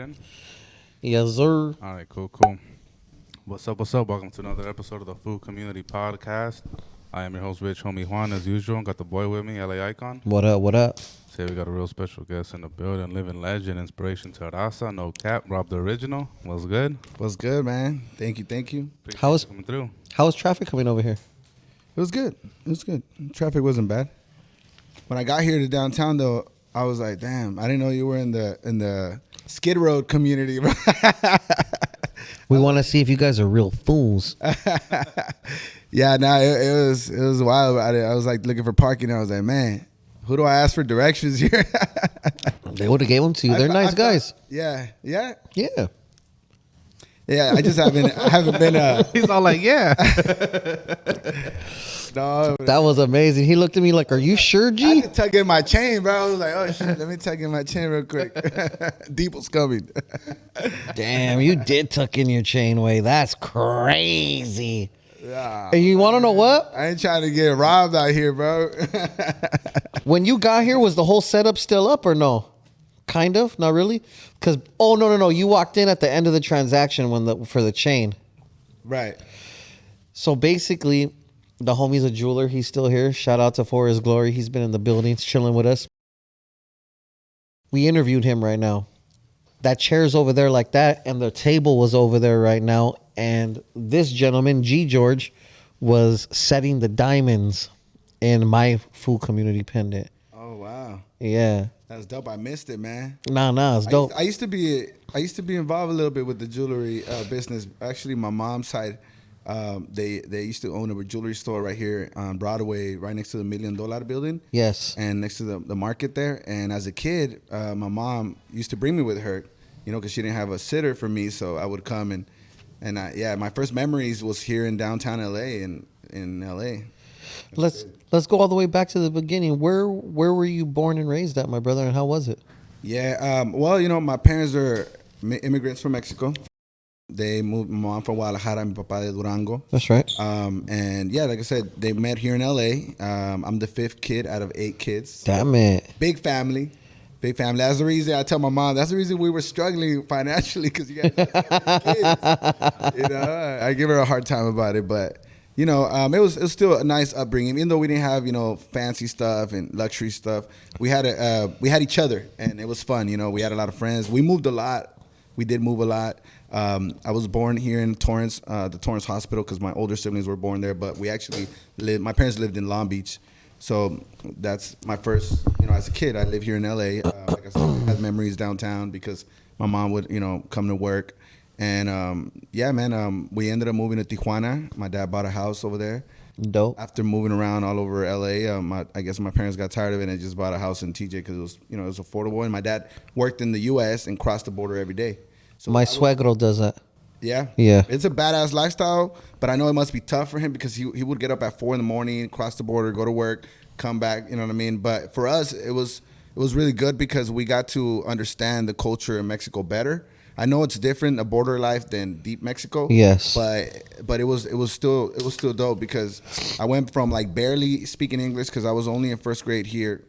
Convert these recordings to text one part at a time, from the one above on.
in? Yes, sir. All right, cool. What's up? Welcome to another episode of the Food Community Podcast. I am your host, Rich Homie Juan, as usual. Got the boy with me, LA Icon. What up? What up? Today we got a real special guest in the building, living legend, inspiration to Raza, no cap, Rob the Original. What's good? What's good, man? Thank you. Appreciate How was- you coming through? How is traffic coming over here? It was good. Traffic wasn't bad. When I got here to downtown, though, I was like, damn, I didn't know you were in the Skid Row community, bro. We want to see if you guys are real fools. Yeah, it was wild. I was like looking for parking. I was like, man, who do I ask for directions here? They would have gave them to you. They're nice guys. Yeah. Yeah. I just haven't been. He's all like, yeah. No, That was amazing. He looked at me like, "Are you sure, I G?" had to tuck in my chain, bro. I was like, oh shit, let me tuck in my chain real quick. Deeple's coming. Damn, you did tuck in your chainway. That's crazy. Yeah. And you want to know what? I ain't trying to get robbed out here, bro. When you got here, was the whole setup still up or no? Kind of, not really. Because no, you walked in at the end of the transaction for the chain. Right. So basically, the homie's a jeweler. He's still here. Shout out to For His Glory. He's been in the building, chilling with us. We interviewed him right now. That chair's over there like that, and the table was over there right now. And this gentleman, G. George, was setting the diamonds in my food community pendant. Oh wow. Yeah. That's dope. I missed it, man. Nah, it's dope. I used to be involved a little bit with the jewelry business. Actually, my mom's side, they used to own a jewelry store right here on Broadway, right next to the $1 Million building. Yes. And next to the market there. And as a kid, my mom used to bring me with her, because she didn't have a sitter for me, so I would come and my first memories was here in downtown LA in LA. Let's go all the way back to the beginning. Where were you born and raised at, my brother, and how was it? Yeah, my parents are immigrants from Mexico. They moved, my mom from Guadalajara, my papa de Durango. That's right. And yeah, like I said, they met here in LA. I'm the fifth kid out of 8 kids. Damn it. Big family. That's the reason I tell my mom. That's the reason we were struggling financially, because you guys have kids. I give her a hard time about it, but it was still a nice upbringing. Even though we didn't have fancy stuff and luxury stuff, we had each other, and it was fun. We had a lot of friends. We moved a lot. We did move a lot. I was born here in Torrance, the Torrance Hospital, because my older siblings were born there. But we actually my parents lived in Long Beach. So that's my first, as a kid, I lived here in LA. Like I said, I had memories downtown because my mom would, come to work. And we ended up moving to Tijuana. My dad bought a house over there. Dope. After moving around all over LA, I guess my parents got tired of it and just bought a house in TJ because it was, it was affordable. And my dad worked in the U.S. and crossed the border every day. So My suegro does that. Yeah. It's a badass lifestyle, but I know it must be tough for him because he would get up at 4 a.m, cross the border, go to work, come back, you know what I mean? But for us, it was really good because we got to understand the culture in Mexico better. I know it's different, a border life, than deep Mexico. Yes. But it was still dope because I went from like barely speaking English because I was only in first grade here.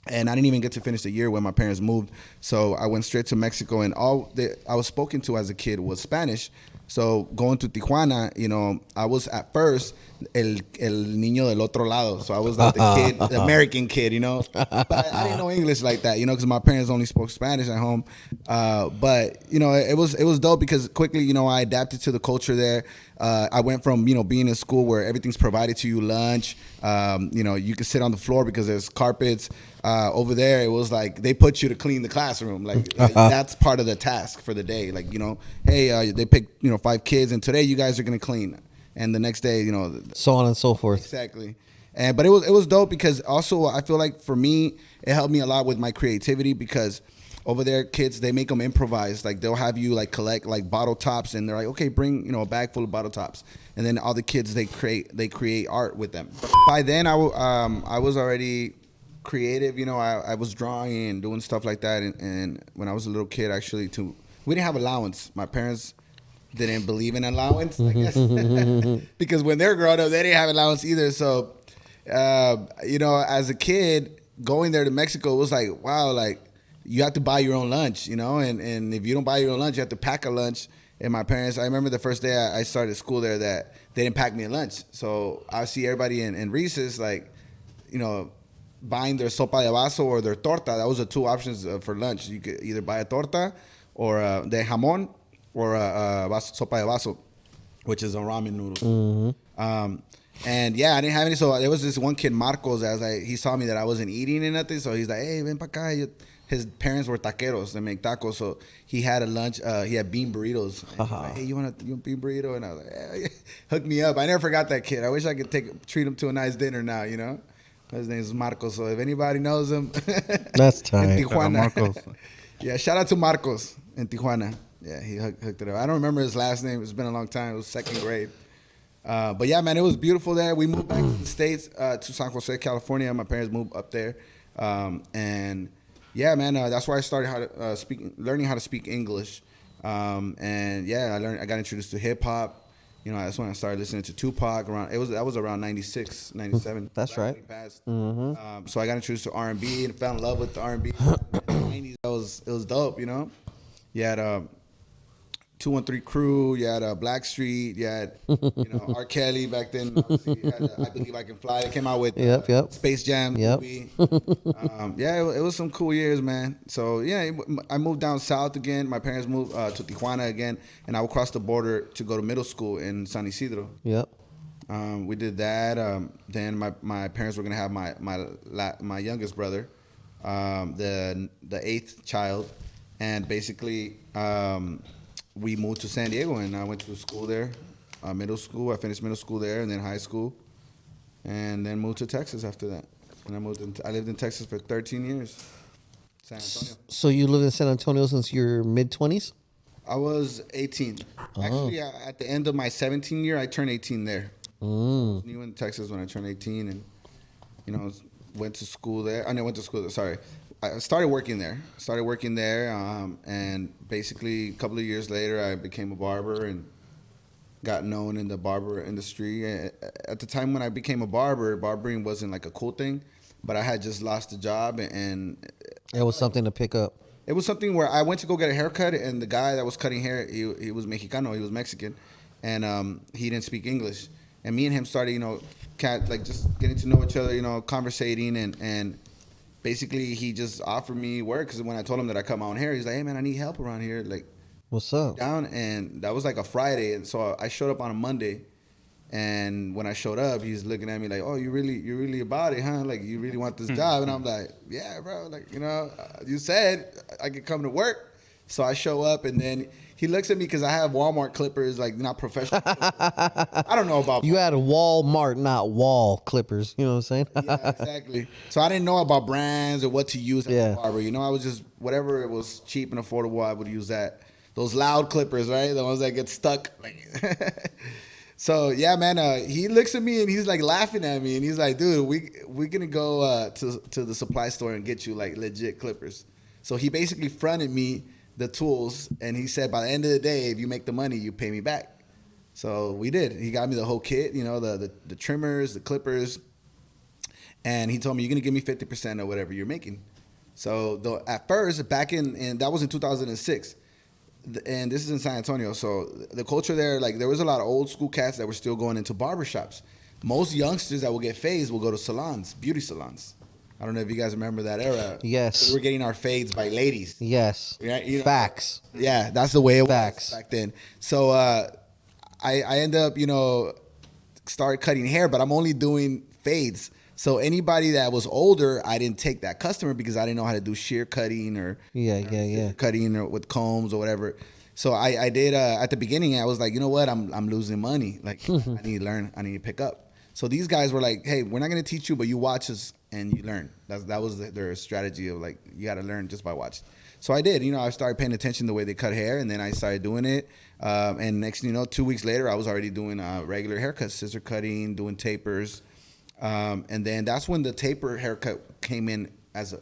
And I didn't even get to finish the year when my parents moved. So I went straight to Mexico, and I was spoken to as a kid was Spanish. So going to Tijuana, I was at first el niño del otro lado. So I was like the kid, the American kid, But I didn't know English like that, because my parents only spoke Spanish at home. But it was dope because quickly, I adapted to the culture there. I went from, being in school where everything's provided to you, lunch, you can sit on the floor because there's carpets. Over there, it was like they put you to clean the classroom. Like that's part of the task for the day. Like, hey, they picked, 5 kids, and today you guys are going to clean. And the next day, so on and so forth. Exactly. But it was dope because also I feel like for me, it helped me a lot with my creativity because over there, kids, they make them improvise. Like they'll have you like collect like bottle tops, and they're like, okay, bring a bag full of bottle tops, and then all the kids they create art with them. By then, I was already creative. I was drawing and doing stuff like that. And when I was a little kid, actually, we didn't have allowance. My parents didn't believe in allowance, I guess, because when they're growing up, they didn't have allowance either. So, as a kid going there to Mexico, it was like, wow, like you have to buy your own lunch, you know, and if you don't buy your own lunch, you have to pack a lunch. And my parents, I remember the first day I started school there that they didn't pack me a lunch. So I see everybody in recess, like, you know, buying their sopa de vaso or their torta. That was the two options for lunch. You could either buy a torta or de jamón or sopa de vaso, which is a ramen noodle. And yeah, I didn't have any. So there was this one kid, Marcos, that was like, he saw me that I wasn't eating and nothing. So he's like, hey, ven pa' acá. His parents were taqueros. They make tacos. So he had a lunch. He had bean burritos. And he's like, hey, you want a bean burrito? And I was like, yeah. Hook me up. I never forgot that kid. I wish I could treat him to a nice dinner now, you know? His name is Marcos. So if anybody knows him. That's tight. In Tijuana. Marcos. Yeah, shout out to Marcos in Tijuana. Yeah, he hooked it up. I don't remember his last name. It's been a long time. It was second grade. But yeah, man, it was beautiful there. We moved back to the States, to San Jose, California. My parents moved up there. And yeah, man, that's where I started learning how to speak English. And yeah, I got introduced to hip hop. You know, that's when I started listening to Tupac. That was around 96, 97. That's right. So I got introduced to R&B and fell in love with the R&B. In the 90s, it was dope, you know. You had 213 Crew, you had Blackstreet, you had R. Kelly back then. Obviously, you had, I Believe I Can Fly. They came out with Space Jam movie. Yeah, it was some cool years, man. So yeah, I moved down south again. My parents moved to Tijuana again, and I would cross the border to go to middle school in San Isidro. We did that. Then my parents were gonna have my youngest brother, the eighth child, and basically we moved to San Diego, and I went to school there, middle school. I finished middle school there, and then high school, and then moved to Texas after that. And I lived in Texas for 13 years, San Antonio. So you lived in San Antonio since your mid-20s? I was 18. Actually, at the end of my 17 year, I turned 18 there. I was new in Texas when I turned 18, and went to school there. Sorry. I started working there. And basically a couple of years later, I became a barber and got known in the barber industry. At the time when I became a barber, barbering wasn't like a cool thing, but I had just lost a job, and it was something to pick up. It was something where I went to go get a haircut, and the guy that was cutting hair, he was Mexicano, he was Mexican, and he didn't speak English. And me and him started, just getting to know each other, conversating, and basically, he just offered me work because when I told him that I cut my own hair, he's like, hey, man, I need help around here. Like, what's up? Down. And that was like a Friday. And so I showed up on a Monday. And when I showed up, he's looking at me like, oh, you're really about it, huh? Like, you really want this job? And I'm like, yeah, bro. Like, you said I could come to work. So I show up, and then he looks at me because I have Walmart clippers, like not professional clippers. I don't know about. You had a Walmart, not wall clippers. You know what I'm saying? Yeah, exactly. So I didn't know about brands or what to use as a barber. I was just whatever it was cheap and affordable, I would use that. Those loud clippers, right? The ones that get stuck. So yeah, man. He looks at me and he's like laughing at me, and he's like, "Dude, we're gonna go to the supply store and get you like legit clippers." So he basically fronted me the tools, and he said, by the end of the day, if you make the money, you pay me back. So we did. He got me the whole kit, the trimmers, the clippers, and he told me, you're going to give me 50% of whatever you're making. So at first, back in that was in 2006, and this is in San Antonio, so the culture there, like, there was a lot of old school cats that were still going into barbershops. Most youngsters that will get fades will go to salons, beauty salons. I don't know if you guys remember that era. Yes. We were getting our fades by ladies. Yes. Right? Facts. Yeah, that's the way it Facts. was back then. So I end up, start cutting hair, but I'm only doing fades. So anybody that was older, I didn't take that customer because I didn't know how to do shear cutting or cutting or with combs or whatever. So I did at the beginning. I was like, you know what? I'm losing money. Like, I need to learn. I need to pick up. So these guys were like, hey, we're not going to teach you, but you watch us and you learn. That was their strategy of like, you got to learn just by watching. So I did. I started paying attention to the way they cut hair, and then I started doing it. And next thing you know, 2 weeks later, I was already doing regular haircuts, scissor cutting, doing tapers. And then that's when the taper haircut came in as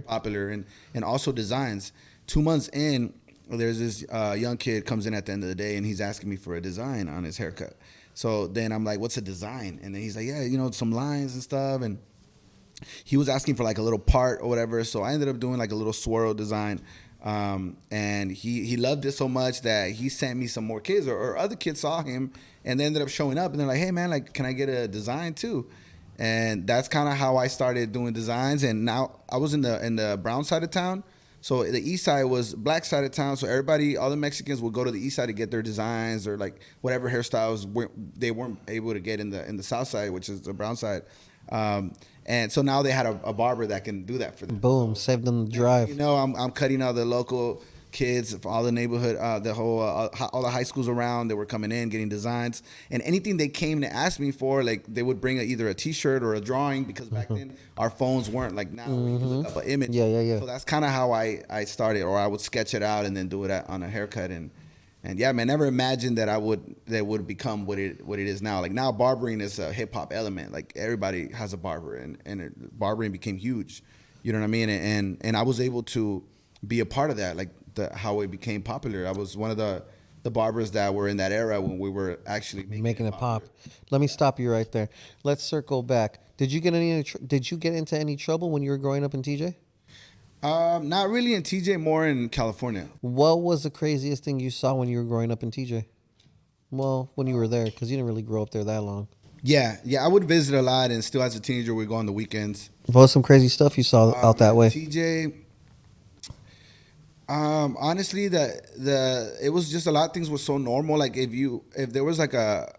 popular, and also designs. 2 months in, there's this young kid comes in at the end of the day, and he's asking me for a design on his haircut. So then I'm like, what's a design? And then he's like, yeah, some lines and stuff. And he was asking for like a little part or whatever. So I ended up doing like a little swirl design. And he loved it so much that he sent me some more kids, or other kids saw him and they ended up showing up and they're like, hey man, like, can I get a design too? And that's kind of how I started doing designs. And now I was in the brown side of town. So the east side was black side of town. So everybody, all the Mexicans would go to the east side to get their designs or like whatever hairstyles they weren't able to get in the south side, which is the brown side. And so now they had a barber that can do that for them. Boom, saved them the drive. You know, I'm cutting out the local kids, all the neighborhood, all the high schools around that were coming in, getting designs. And anything they came to ask me for, like they would bring either a T-shirt or a drawing, because back then our phones weren't like now. You can look up an image. Yeah. So that's kind of how I started, or I would sketch it out and then do it on a haircut. And yeah, man, never imagined that that would become what it is now. Like now, barbering is a hip hop element. Like everybody has a barber, and barbering became huge. You know what I mean? And I was able to be a part of that, like how it became popular. I was one of the barbers that were in that era when we were actually making it pop. Let me stop you right there. Let's circle back. Did you get into any trouble when you were growing up in TJ? Not really in TJ, more in California. What was the craziest thing you saw when you were growing up in TJ? Well, when you were there, because you didn't really grow up there that long. Yeah, I would visit a lot, and still as a teenager, we'd go on the weekends. What was some crazy stuff you saw out that way? TJ, honestly, it was just a lot of things were so normal. Like if there was like a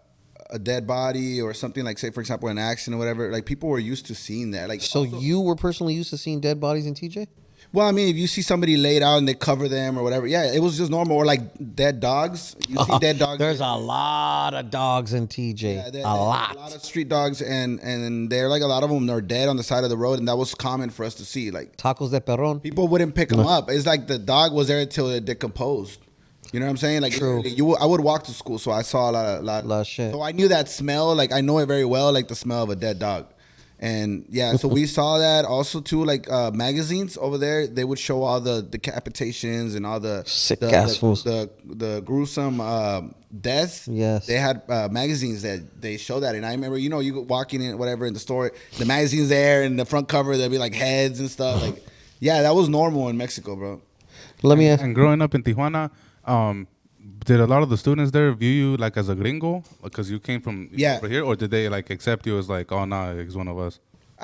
dead body or something, like say for example an accident or whatever, like people were used to seeing that. Like so, you were personally used to seeing dead bodies in TJ? Well, I mean, if you see somebody laid out and they cover them or whatever, yeah, it was just normal. Or like dead dogs. You see dead dogs. There's a lot of dogs in TJ. Yeah, a lot. A lot of street dogs, and they're like a lot of them are dead on the side of the road, and that was common for us to see. Like tacos de perrón. People wouldn't pick them up. It's like the dog was there until it decomposed. You know what I'm saying? Like True. I would walk to school, so I saw a lot of shit. So I knew that smell. Like I know it very well, like the smell of a dead dog. And yeah, so we saw that also too, like magazines over there. They would show all the decapitations and all the sick ass fools, the gruesome deaths. Yes, they had magazines that they show that. And I remember, you go walking in whatever in the store, the magazines there, and the front cover there'd be like heads and stuff. Like, yeah, that was normal in Mexico, bro. Let me ask. And growing up in Tijuana, did a lot of the students there view you like as a gringo because you came from over here, or did they like accept you as like, oh no, he's one of us?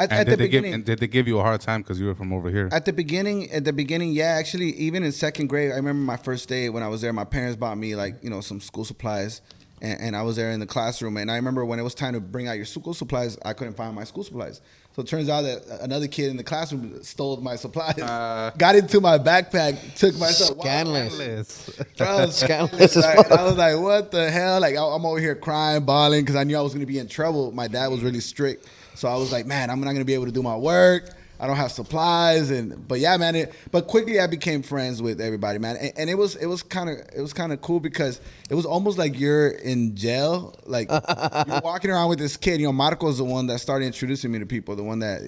Did they give you a hard time because you were from over here? At the beginning, yeah. Actually, even in second grade, I remember my first day when I was there. My parents bought me like some school supplies, and I was there in the classroom. And I remember when it was time to bring out your school supplies, I couldn't find my school supplies. So it turns out that another kid in the classroom stole my supplies, got into my backpack, took my stuff. Scandalous. Bro, scandalous. Like, I was like, what the hell? Like, I'm over here crying, bawling, because I knew I was going to be in trouble. My dad was really strict. So I was like, man, I'm not going to be able to do my work. I don't have supplies, but yeah, man. But quickly I became friends with everybody, man. And it was kind of cool because it was almost like you're in jail. Like you're walking around with this kid. Marco's the one that started introducing me to people. The one that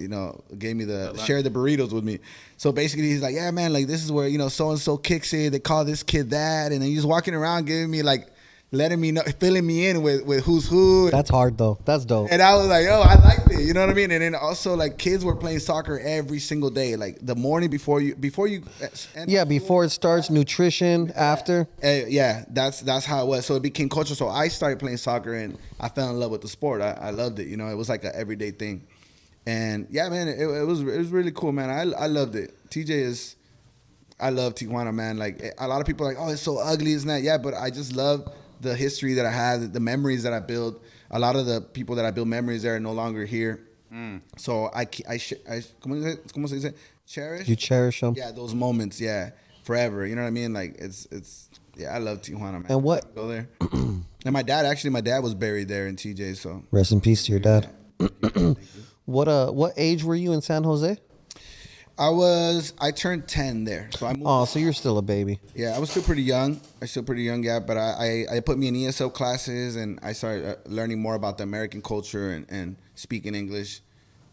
gave me shared the burritos with me. So basically he's like, yeah, man, like this is where so and so kicks it. They call this kid that, and then he's walking around giving me like, letting me know, filling me in with who's who. That's hard though. That's dope. And I was like, oh, I liked it. You know what I mean? And then also like kids were playing soccer every single day. Like the morning before you. Yeah, before it starts, nutrition, after. Yeah, that's how it was. So it became culture. So I started playing soccer and I fell in love with the sport. I loved it. It was like an everyday thing. And yeah, man, it was really cool, man. I loved it. I love Tijuana, man. Like a lot of people are like, oh, it's so ugly, isn't that? Yeah, but I just love the history that I had, the memories that I built. A lot of the people that I built memories there are no longer here. So I ¿cómo se dice? Cherish. You cherish them. Yeah, those moments. Yeah, forever. You know what I mean? Like it's. Yeah, I love Tijuana, man. And what? Go there. And my dad was buried there in TJ. So rest in peace to your dad. Thank you. What age were you in San Jose? I turned 10 there. So I moved. So you're still a baby. Yeah, I was still pretty young. Yeah, but I put me in ESL classes and I started learning more about the American culture and speaking English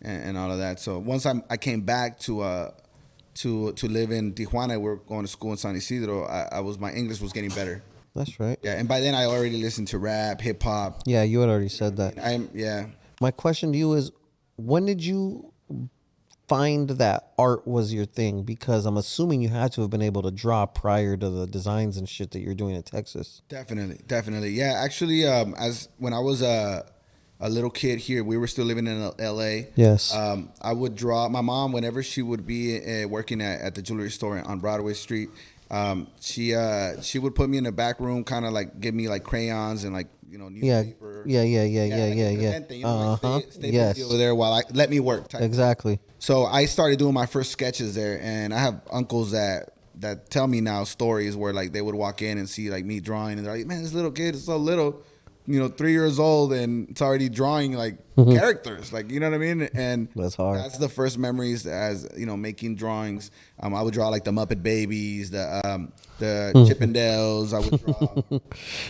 and all of that. So once I came back to live in Tijuana, we were going to school in San Isidro. My English was getting better. That's right. Yeah, and by then I already listened to rap, hip hop. Yeah, you had already said that. Yeah. My question to you is, when did you find that art was your thing? Because I'm assuming you had to have been able to draw prior to the designs and shit that you're doing in Texas. Definitely. Yeah, actually, as when I was a little kid here, we were still living in L.A. Yes. I would draw. My mom, whenever she would be working at the jewelry store on Broadway Street, she would put me in the back room, kind of like give me like crayons and like newspaper. Yeah. Stay Yes. busy over there while I let me work. Exactly. So I started doing my first sketches there, and I have uncles that tell me now stories where like they would walk in and see like me drawing, and they're like, "Man, this little kid is so little, 3 years old, and it's already drawing like characters, like you know what I mean." And that's hard. That's the first memories as making drawings. I would draw like the Muppet Babies, the Chippendales. I would draw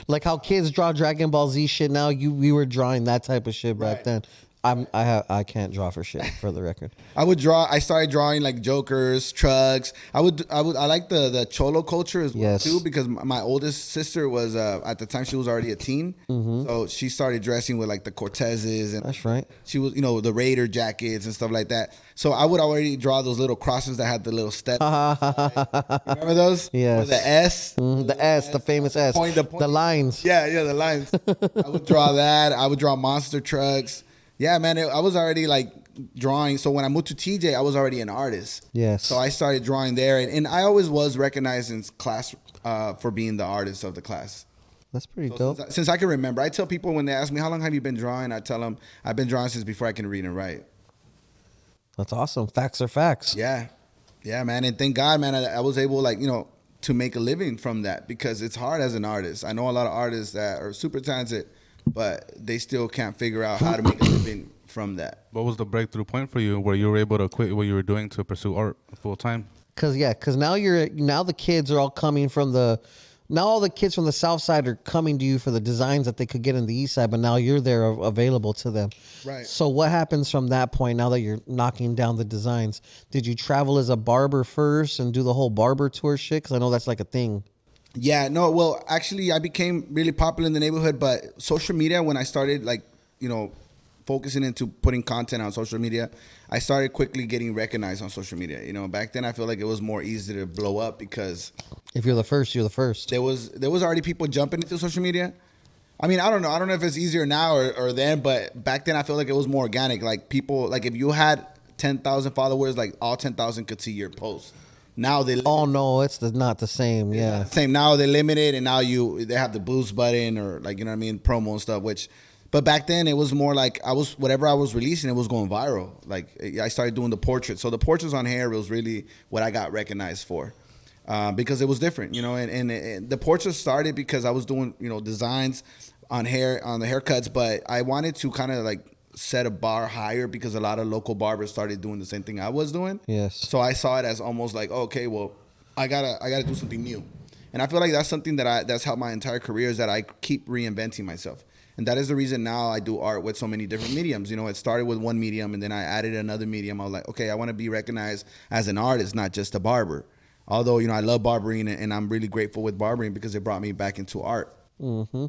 like how kids draw Dragon Ball Z shit now. We were drawing that type of shit back then. I can't draw for shit, for the record. I started drawing like Jokers, trucks. I like the Cholo culture as well too, because my oldest sister was at the time she was already a teen, so she started dressing with like the Cortezes, and that's right. She was the Raider jackets and stuff like that. So I would already draw those little crosses that had the little step. Remember those? Yes. The S. The famous S. The lines. Yeah, the lines. I would draw that. I would draw monster trucks. Yeah, man, I was already like drawing. So when I moved to TJ, I was already an artist. Yes. So I started drawing there, and I always was recognized in class for being the artist of the class. That's pretty dope. Since I can remember, I tell people when they ask me, how long have you been drawing? I tell them, I've been drawing since before I can read and write. That's awesome. Facts are facts. Yeah, man. And thank God, man, I was able to make a living from that, because it's hard as an artist. I know a lot of artists that are super talented, but they still can't figure out how to make a living from that. What was the breakthrough point for you where you were able to quit what you were doing to pursue art full time? Because now the kids are all coming from all the kids from the south side are coming to you for the designs that they could get in the east side, but now you're there available to them. Right. So what happens from that point now that you're knocking down the designs? Did you travel as a barber first and do the whole barber tour shit? Because I know that's like a thing. Yeah, no, well, actually, I became really popular in the neighborhood, but social media, when I started, focusing into putting content on social media, I started quickly getting recognized on social media. Back then, I feel like it was more easy to blow up because... if you're the first, you're the first. There was already people jumping into social media. I mean, I don't know. I don't know if it's easier now or then, but back then, I feel like it was more organic. Like, people, like, if you had 10,000 followers, like, all 10,000 could see your post. Now they no, it's not the same. Yeah, not the same. Now they limit it, and now they have the boost button or promo and stuff. But back then it was more like whatever I was releasing, it was going viral. Like I started doing the portraits. So the portraits on hair was really what I got recognized for, because it was different, And the portraits started because I was doing designs on hair, on the haircuts, but I wanted to kind of like set a bar higher because a lot of local barbers started doing the same thing I was doing. Yes. So I saw it as almost like, okay, well, I gotta do something new, and I feel like that's something that's helped my entire career, is that I keep reinventing myself, and that is the reason now I do art with so many different mediums. It started with one medium, and then I added another medium. I was like, okay, I want to be recognized as an artist, not just a barber. Although I love barbering, and I'm really grateful with barbering because it brought me back into art. Mm-hmm.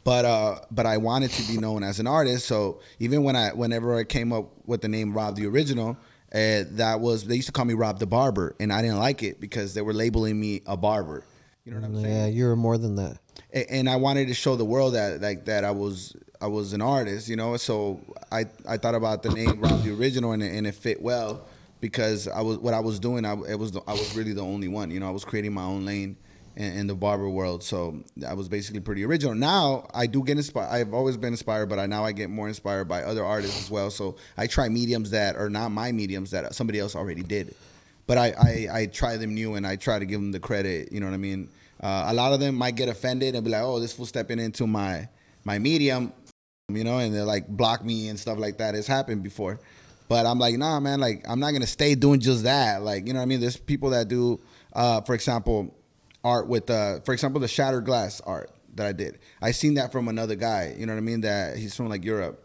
But I wanted to be known as an artist. So even whenever I came up with the name Rob the Original, they used to call me Rob the Barber, and I didn't like it because they were labeling me a barber. You know what I'm saying? Yeah, you're more than that. And I wanted to show the world that I was an artist. So I thought about the name Rob the Original, and it fit well because I was doing. I was really the only one. I was creating my own lane in the barber world, so I was basically pretty original. Now I do get inspired. I've always been inspired, but now I get more inspired by other artists as well. So I try mediums that are not my mediums that somebody else already did, but I try them new, and I try to give them the credit. You know what I mean? A lot of them might get offended and be like, "Oh, this fool stepping into my medium," and they're like block me and stuff like that. It's happened before, but I'm like, nah, man. Like I'm not gonna stay doing just that. Like you know what I mean? There's people that do, for example, art with for example, the shattered glass art that I did. I seen that from another guy, you know what I mean, that he's from like Europe.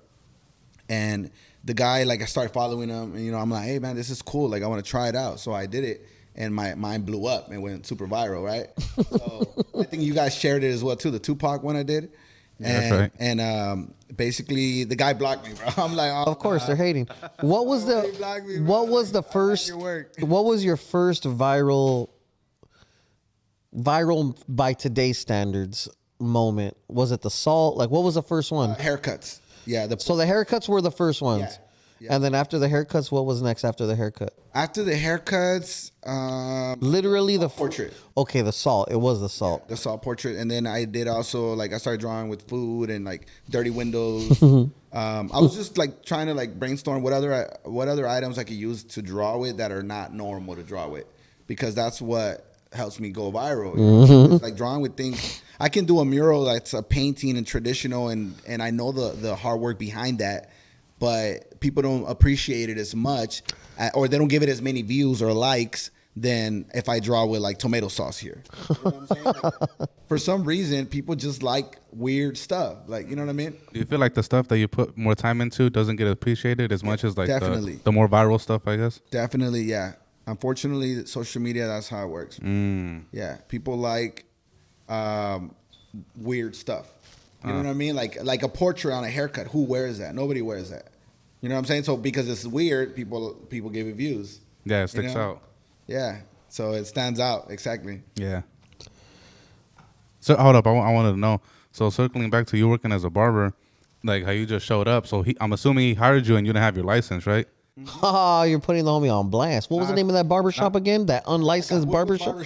And the guy, like I started following him, and I'm like, hey man, this is cool. Like I want to try it out. So I did it, and my mind blew up and went super viral, right? So I think you guys shared it as well too, the Tupac one I did. And basically the guy blocked me, bro. I'm like, oh, of course they're hating. What was the first? What was your first viral by today's standards moment? Was it the salt? Like, what was the first one? Haircuts. Yeah. So the haircuts were the first ones. Yeah. And then after the haircuts, what was next after the haircut? After the haircuts, literally the portrait. Okay, the salt. It was the salt. Yeah, the salt portrait, and then I did also I started drawing with food and like dirty windows. I was just like trying to like brainstorm what other items I could use to draw with that are not normal to draw with, because that's what helps me go viral. You know? It's like drawing with things. I can do a mural that's a painting and traditional, and I know the hard work behind that. But people don't appreciate it as much, or they don't give it as many views or likes than if I draw with like tomato sauce here. You know what I'm saying? Like, for some reason, people just like weird stuff. Like, you know what I mean? Do you feel like the stuff that you put more time into doesn't get appreciated as much as like definitely the more viral stuff, I guess? Definitely, yeah. Unfortunately, social media, that's how it works. Yeah, people like weird stuff. You know what I mean? Like a portrait on a haircut. Who wears that? Nobody wears that. You know what I'm saying? So because it's weird, people give it views. Yeah, it sticks out. Yeah, so it stands out. Exactly. Yeah. So hold up, I wanted to know. So circling back to you working as a barber, like how you just showed up. So I'm assuming he hired you and you didn't have your license, right? Oh, you're putting the homie on blast. What was the name of that barbershop again? That unlicensed barbershop?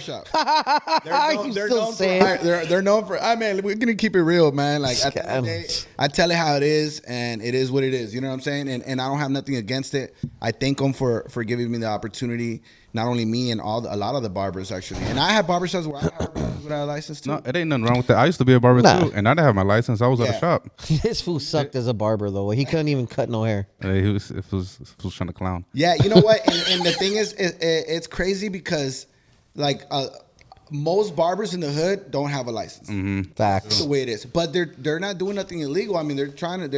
They're known for. I mean, we're gonna keep it real, man. Like at the end of the day, I tell it how it is, and it is what it is. You know what I'm saying? And I don't have nothing against it. I thank them for giving me the opportunity. Not only me and a lot of the barbers actually. And I have barbershops where I have barbers without a license too. No, it ain't nothing wrong with that. I used to be a barber too, and I didn't have my license. I was at a shop. This fool sucked as a barber though. He couldn't even cut no hair. He was trying to clown. Yeah, you know what? And the thing is, it's crazy because like most barbers in the hood don't have a license. Facts. That's the way it is. But they're not doing nothing illegal. I mean, they're going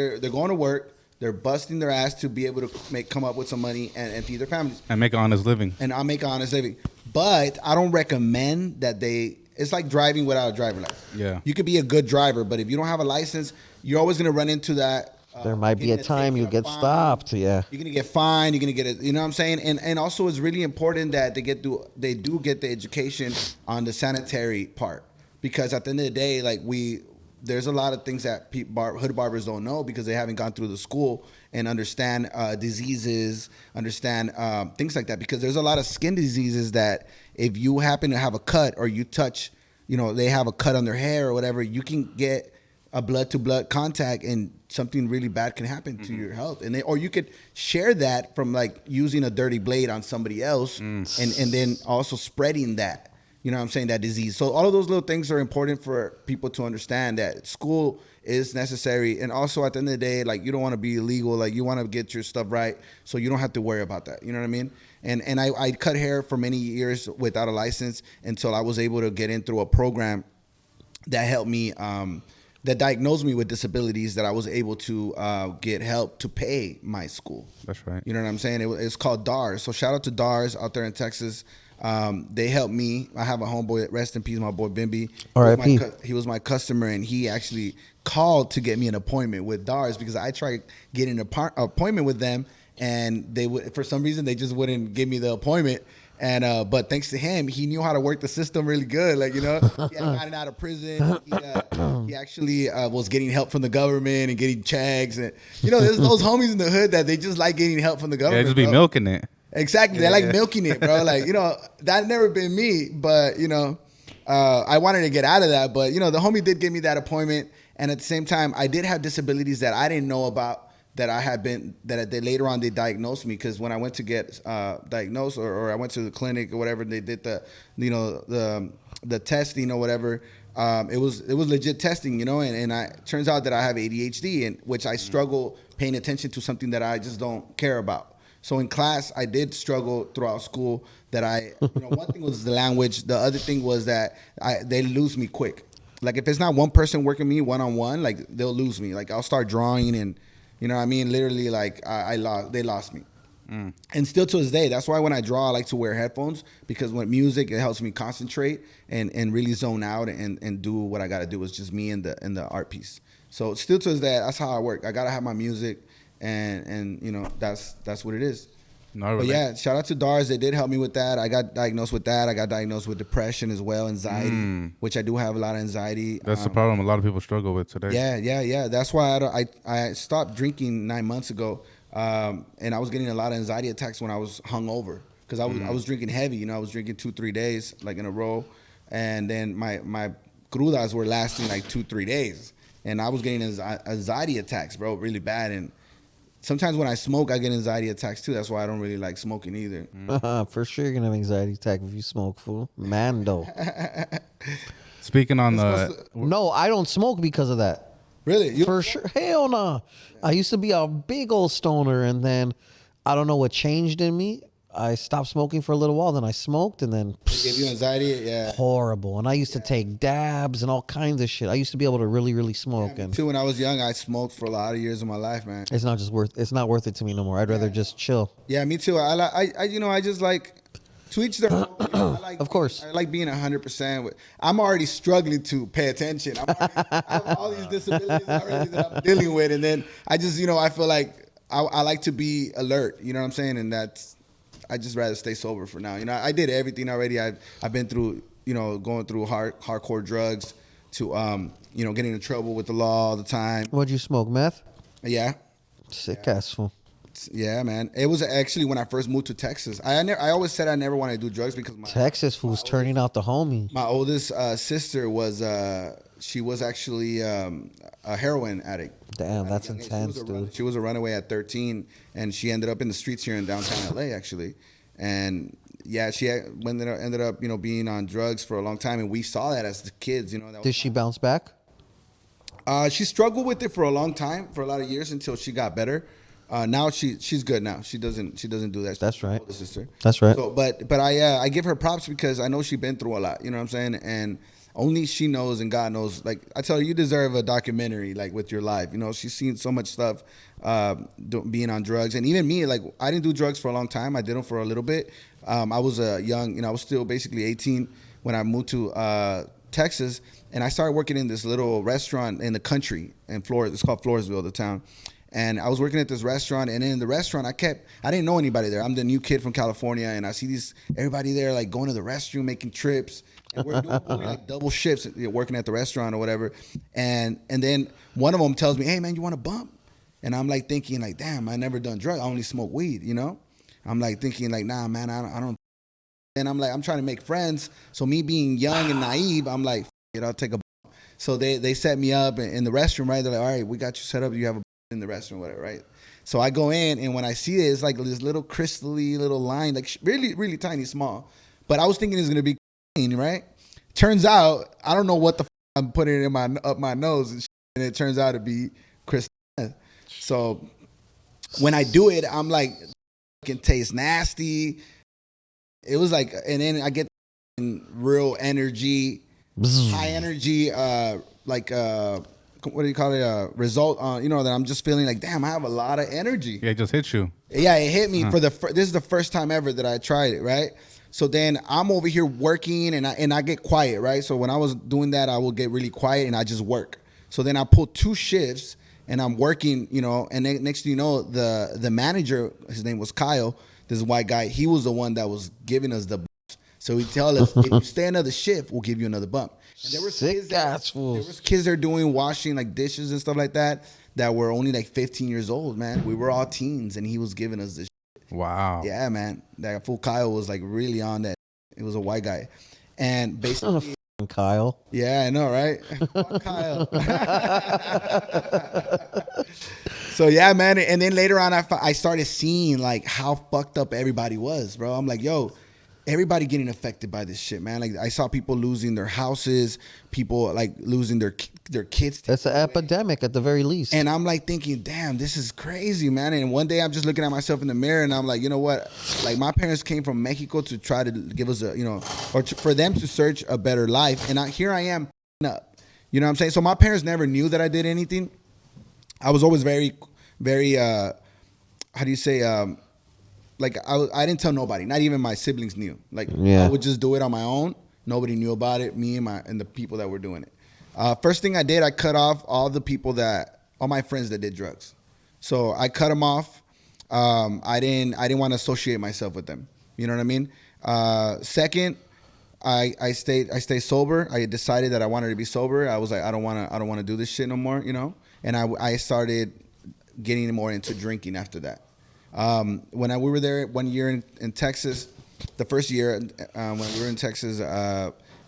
to work. They're busting their ass to be able to come up with some money and feed their families. And make an honest living. And I'll make an honest living. But I don't recommend that it's like driving without a driver license. Yeah. You could be a good driver, but if you don't have a license, you're always going to run into that. There might be a time you get stopped. Yeah. You're going to get fined. You're going to get it. You know what I'm saying? And also it's really important that they do get the education on the sanitary part. Because at the end of the day, like there's a lot of things that hood barbers don't know because they haven't gone through the school and understand diseases, understand things like that. Because there's a lot of skin diseases that if you happen to have a cut or you touch, they have a cut on their hair or whatever, you can get a blood-to-blood contact and something really bad can happen to your health. Or you could share that from like using a dirty blade on somebody else and then also spreading that. You know what I'm saying? That disease. So all of those little things are important for people to understand that school is necessary. And also at the end of the day, like you don't want to be illegal. Like you want to get your stuff right so you don't have to worry about that. You know what I mean? And I cut hair for many years without a license until I was able to get in through a program that helped me, that diagnosed me with disabilities that I was able to get help to pay my school. That's right. You know what I'm saying? It's called DARS. So shout out to DARS out there in Texas. They helped me. I have a homeboy, rest in peace, my boy Bimby. R.I.P. He was my customer, and he actually called to get me an appointment with DARS because I tried getting an appointment with them, and for some reason they just wouldn't give me the appointment. And but thanks to him, he knew how to work the system really good. Like he had gotten out of prison. He actually was getting help from the government and getting checks. And there's those homies in the hood that they just like getting help from the government. Yeah, just be milking it. Exactly. They like milking it, bro. Like, that never been me, but, I wanted to get out of that. But, the homie did give me that appointment. And at the same time, I did have disabilities that I didn't know about that they later on they diagnosed me. Because when I went to get diagnosed or I went to the clinic or whatever, they did the testing or whatever. It was legit testing, and it turns out that I have ADHD, and which I struggle paying attention to something that I just don't care about. So in class, I did struggle throughout school that one thing was the language. The other thing was that they lose me quick. Like if it's not one person working me one-on-one, like they'll lose me. Like I'll start drawing and, you know what I mean? Literally like they lost me. And still to this day, that's why when I draw, I like to wear headphones, because when music, it helps me concentrate and really zone out and do what I got to do. It's just me and the art piece. So still to this day, that's how I work. I got to have my music, and you know, that's what it is. No, but yeah, shout out to DARS. They did help me with that. I got diagnosed with that. I got diagnosed with depression as well, anxiety, which I do have a lot of anxiety. That's the problem a lot of people struggle with today. Yeah. That's why I stopped drinking 9 months ago, and I was getting a lot of anxiety attacks when I was hungover, because I was drinking heavy. You know, I was drinking 2-3 days like in a row, and then my crudas were lasting like 2-3 days, and I was getting anxiety attacks, bro, really bad. And sometimes when I smoke, I get anxiety attacks too. That's why I don't really like smoking either. For sure, you're gonna have anxiety attack if you smoke, fool. Mando. Speaking on no, I don't smoke because of that. Really? For sure. Hell no. I used to be a big old stoner, and then I don't know what changed in me. I stopped smoking for a little while, then I smoked, and then it gave you anxiety. Yeah, horrible. And I used to take dabs and all kinds of shit. I used to be able to really, really smoke. Me too. When I was young, I smoked for a lot of years of my life, man. It's not worth it to me no more. I'd rather just chill. Yeah, me too. I just like to each their own. Of course. I like being 100%. I'm already struggling to pay attention. I have all these disabilities already that I'm dealing with, and then I just, I feel like I like to be alert. You know what I'm saying? And I just rather stay sober for now. I did everything already. I've been through, going through hardcore drugs to, getting in trouble with the law all the time. What'd you smoke, meth? Yeah. Sick ass fool. Yeah, man. It was actually when I first moved to Texas. I always said I never wanted to do drugs because Texas fool's turning out the homie. My oldest sister was she was actually a heroin addict. Damn, that's intense, dude. She was a runaway at 13, and she ended up in the streets here in downtown LA, actually. And yeah, she ended up, being on drugs for a long time, and we saw that as the kids. Did she bounce back? She struggled with it for a long time, for a lot of years, until she got better. Now she's good now. She doesn't do that. That's right. Older sister. That's right. So, but I give her props because I know she's been through a lot. You know what I'm saying? And only she knows, and God knows. Like I tell her, you deserve a documentary, like with your life. She's seen so much stuff, being on drugs, and even me. Like I didn't do drugs for a long time. I did them for a little bit. I was young. I was still basically 18 when I moved to Texas, and I started working in this little restaurant in the country in Florida. It's called Floresville, the town. And I was working at this restaurant, and in the restaurant, I didn't know anybody there. I'm the new kid from California, and I see everybody there like going to the restroom, making trips, and we're doing only like double shifts, working at the restaurant or whatever. And then one of them tells me, "Hey man, you want a bump?" And I'm like thinking like, "Damn, I never done drugs. I only smoke weed." I'm like thinking like, "Nah, man, I don't." And I'm like, I'm trying to make friends. So me being young and naive, I'm like, I'll take a bump. So they set me up in the restroom, right? They're like, "All right, we got you set up. You have a in the restaurant, whatever, right?" So I go in, and when I see it, it's like this little crystally little line, like really, really tiny, small. But I was thinking it's gonna be clean, right? Turns out I don't know what the I'm putting in up my nose, and it turns out to be crystal. So when I do it, I'm like, it can taste nasty. It was like, and then I get real energy, high energy, what do you call it? Result on, that I'm just feeling like, damn, I have a lot of energy. Yeah, it just hit you. Yeah, it hit me this is the first time ever that I tried it, right? So then I'm over here working, and I get quiet, right? So when I was doing that, I would get really quiet, and I just work. So then I pull 2 shifts, and I'm working, and then next thing you know, the manager, his name was Kyle, this white guy, he was the one that was giving us the bumps. So he tell us, if you stay another shift, we'll give you another bump. And there was kids there doing washing like dishes and stuff like that were only like 15 years old, man. We were all teens, and he was giving us this shit. Wow. Yeah, man. That fool Kyle was like really on that. It was a white guy. And basically Kyle. Yeah, I know, right? Kyle. So yeah, man. And then later on, I started seeing like how fucked up everybody was, bro. I'm like, yo, everybody getting affected by this shit, man. Like I saw people losing their houses, people like losing their kids. That's an epidemic at the very least. And I'm like thinking, damn, this is crazy, man. And one day I'm just looking at myself in the mirror, and I'm like, you know what? Like my parents came from Mexico to try to give us for them to search a better life. And here I am up. You know what I'm saying? So my parents never knew that I did anything. I was always very, very, how do you say, like I didn't tell nobody. Not even my siblings knew. Like I would just do it on my own. Nobody knew about it. Me and the people that were doing it. First thing I did, I cut off all my friends that did drugs. So I cut them off. I didn't want to associate myself with them. You know what I mean? Second, I stayed sober. I decided that I wanted to be sober. I was like, I don't want to do this shit no more, you know? And I started getting more into drinking after that. When we were there 1 year in Texas, the first year when we were in Texas,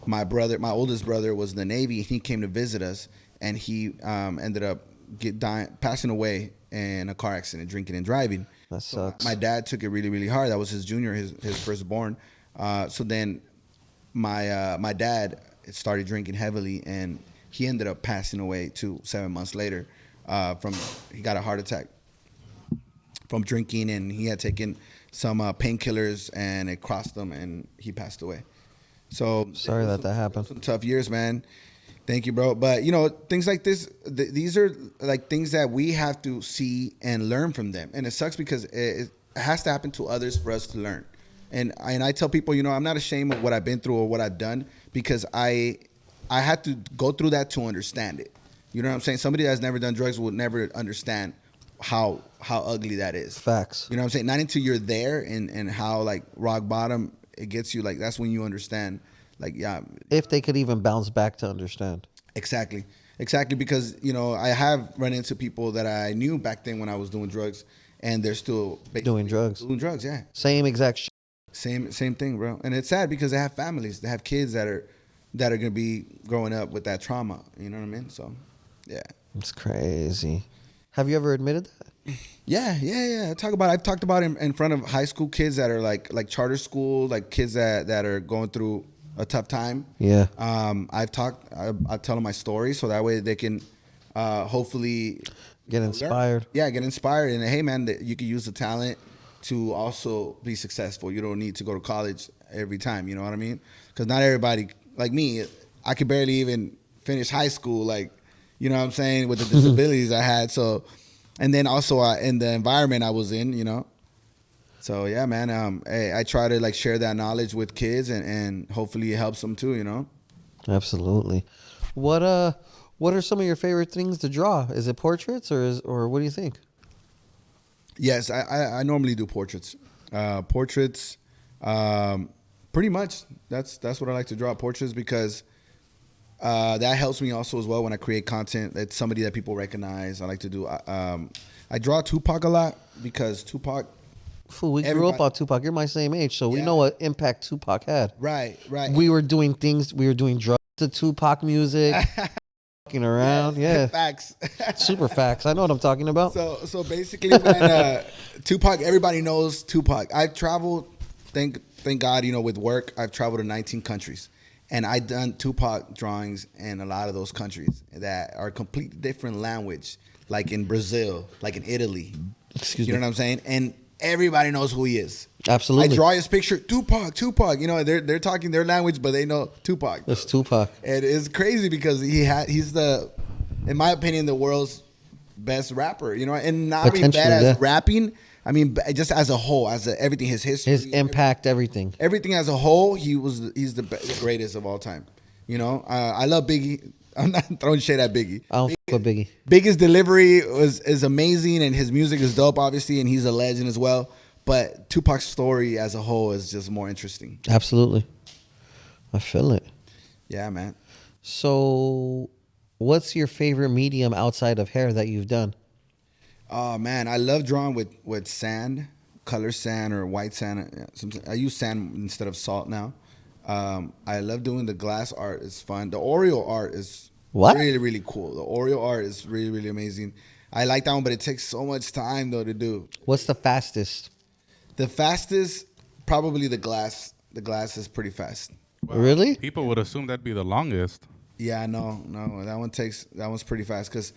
my oldest brother was in the Navy. He came to visit us, and he ended up passing away in a car accident, drinking and driving. That sucks. So my dad took it really, really hard. That was his junior, his firstborn. So then my dad started drinking heavily, and he ended up passing away 7 months later. He got a heart attack from drinking, and he had taken some painkillers, and it crossed him, and he passed away. So sorry that happened. Some tough years, man. Thank you, bro. But things like this, these are like things that we have to see and learn from them, and it sucks because it has to happen to others for us to learn. And I tell people, I'm not ashamed of what I've been through or what I've done, because I had to go through that to understand it. You know what I'm saying? Somebody that's never done drugs will never understand how ugly that is. Facts. You know what I'm saying? Not until you're there and how like rock bottom it gets you. Like that's when you understand. Like if they could even bounce back to understand. Exactly. Because I have run into people that I knew back then when I was doing drugs, and they're still doing drugs. Doing drugs, yeah. Same exact shit. Same thing, bro. And it's sad because they have families, they have kids that are gonna be growing up with that trauma. You know what I mean? So, yeah. It's crazy. Have you ever admitted that? Yeah. I've talked about it in front of high school kids that are like charter school, like kids that are going through a tough time. Yeah. I tell them my story so that way they can hopefully get inspired. Yeah, get inspired. And hey, man, you can use the talent to also be successful. You don't need to go to college every time. You know what I mean? Because not everybody, like me, I could barely even finish high school. Like, you know what I'm saying, with the disabilities I had. So, and then also in the environment I was in, So yeah, man. Hey, I try to like share that knowledge with kids, and hopefully it helps them too. Absolutely. What are some of your favorite things to draw? Is it portraits or what do you think? Yes, I normally do portraits. Portraits, pretty much. That's what I like to draw, portraits, because that helps me also as well when I create content. That's somebody that people recognize. I like to do. I draw Tupac a lot because Tupac. Fool, we grew up on Tupac. You're my same age, so we know what impact Tupac had. Right. We were doing things. We were doing drugs to Tupac music. Fucking around, yeah. Facts. Super facts. I know what I'm talking about. So basically, when Tupac, everybody knows Tupac. I've traveled, thank God, with work, I've traveled to 19 countries. And I've done Tupac drawings in a lot of those countries that are completely different language, like in Brazil, like in Italy. Excuse me. You know what I'm saying? And everybody knows who he is. Absolutely. I draw his picture, Tupac. They're talking their language, but they know Tupac. It's Tupac. And it's crazy because he's in my opinion, the world's best rapper. And not even bad as rapping. I mean, just as a whole, everything, his history, his impact, everything as a whole, he's the greatest of all time. I love Biggie. I'm not throwing shade at Biggie. I don't fuck with Biggie. Biggie's delivery is amazing, and his music is dope, obviously, and he's a legend as well. But Tupac's story as a whole is just more interesting. Absolutely. I feel it. Yeah, man. So, what's your favorite medium outside of hair that you've done? Oh, man, I love drawing with sand, color sand or white sand. I use sand instead of salt now. I love doing the glass art. It's fun. The Oreo art is really, really cool. The Oreo art is really, really amazing. I like that one, but it takes so much time, though, to do. What's the fastest? The fastest, probably the glass. The glass is pretty fast. Wow. Really? People would assume that'd be the longest. Yeah, no. That one's pretty fast because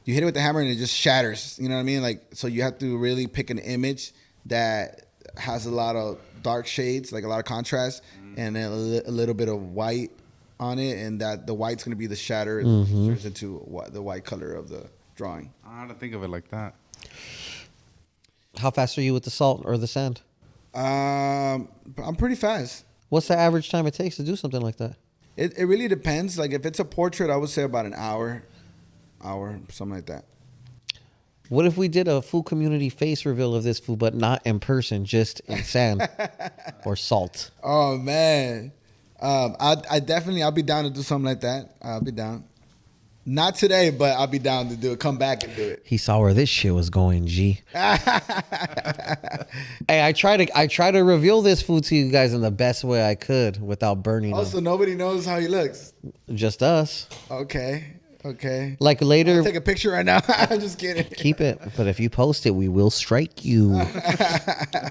you hit it with the hammer and it just shatters. You know what I mean? Like, so you have to really pick an image that has a lot of dark shades, like a lot of contrast, and then a little bit of white on it, and that the white's gonna be the shatter. It turns into the white color of the drawing. I don't think of it like that. How fast are you with the salt or the sand? I'm pretty fast. What's the average time it takes to do something like that? It really depends. Like if it's a portrait, I would say about an hour, something like that. What if we did a food community face reveal of this food, but not in person, just in sand or salt? Oh man, I'll be down to do something like that. I'll be down. Not today, but I'll be down to do it. Come back and do it. He saw where this shit was going, G. Hey, I try to reveal this food to you guys in the best way I could without burning Also, them. nobody knows how he looks. Just us. Okay. Like later, I'll take a picture right now. I'm just kidding. Keep it, but if you post it, we will strike you.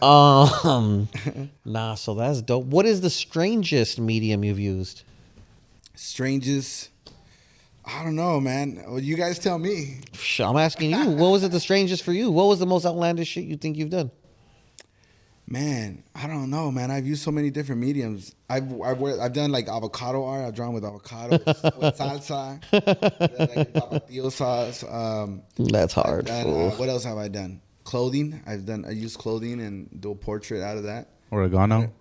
Nah, so that's dope. What is the strangest medium you've used? Strangest? I don't know, man. Well, you guys tell me. I'm asking you. What was it the strangest for you? What was the most outlandish shit you think you've done? Man, I don't know, man. I've used so many different mediums. I've done like avocado art. I've drawn with avocado, with salsa, like tapatio sauce. That's hard. What else have I done? Clothing. I use clothing and do a portrait out of that. Oregano.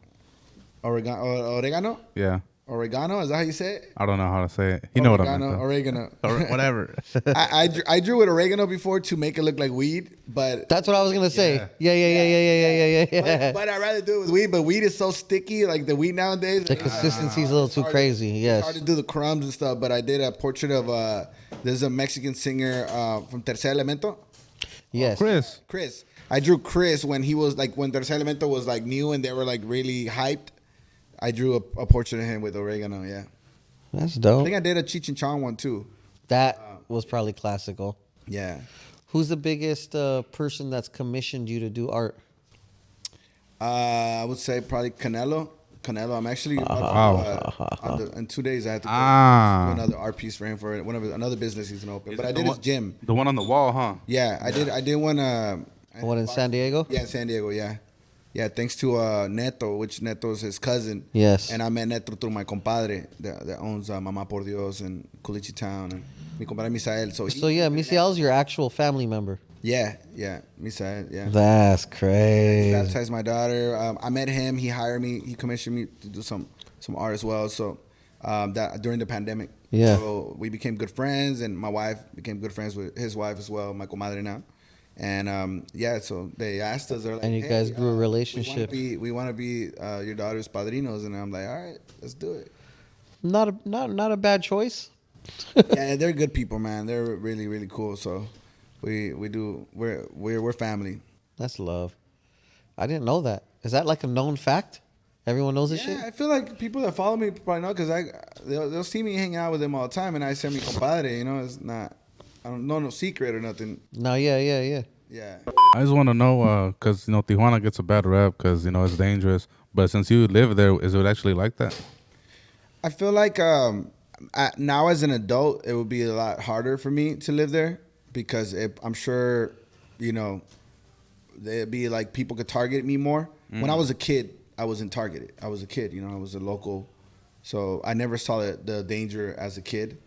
Oregano. Yeah. Oregano, is that how you say it? I don't know how to say it. You know what I meant. Oregano. Or whatever. I drew with oregano before to make it look like weed, but that's what I was gonna say. Yeah. But I'd rather do it with weed. But weed is so sticky, like the weed nowadays. The consistency is a little too crazy. Yes. Hard to do the crumbs and stuff. But I did a portrait of there's a Mexican singer from Tercer Elemento. Yes. Chris. I drew Chris when he was like when Tercer Elemento was like new and they were like really hyped. I drew a portrait of him with oregano, yeah. That's dope. I think I did a Cheech and Chong one, too. That was probably classical. Yeah. Who's the biggest person that's commissioned you to do art? I would say probably Canelo. I'm actually in 2 days I have to do another art piece for him for another business he's gonna open. But I did his gym. The one on the wall, huh? Yeah, I did one. One in San Diego? Yeah, in San Diego. Yeah. Yeah, thanks to Neto, which Neto's his cousin. Yes. And I met Neto through my compadre that owns Mamá por Dios in Culichi Town. And mi compadre Misael. So Misael's your actual family member. Yeah, Misael, yeah. That's crazy. He baptized my daughter. I met him. He hired me. He commissioned me to do some art as well. So that during the pandemic. Yeah. So we became good friends, and my wife became good friends with his wife as well, my comadre now. And so they asked us, they're like, and you guys grew a relationship. We want to be your daughter's padrinos, and I'm like, all right, let's do it. Not a bad choice. Yeah, they're good people, man. They're really, really cool. So we're family. That's love. I didn't know that. Is that like a known fact? Everyone knows this shit? Yeah, I feel like people that follow me probably know because they'll see me hang out with them all the time, and I say mi compadre. You know, it's not. I don't know no secret or nothing. No, yeah. Yeah. I just want to know, because, Tijuana gets a bad rep because, it's dangerous. But since you live there, is it actually like that? I feel like now as an adult, it would be a lot harder for me to live there because I'm sure, there'd be like people could target me more. When I was a kid, I wasn't targeted. I was a kid, I was a local. So I never saw the danger as a kid.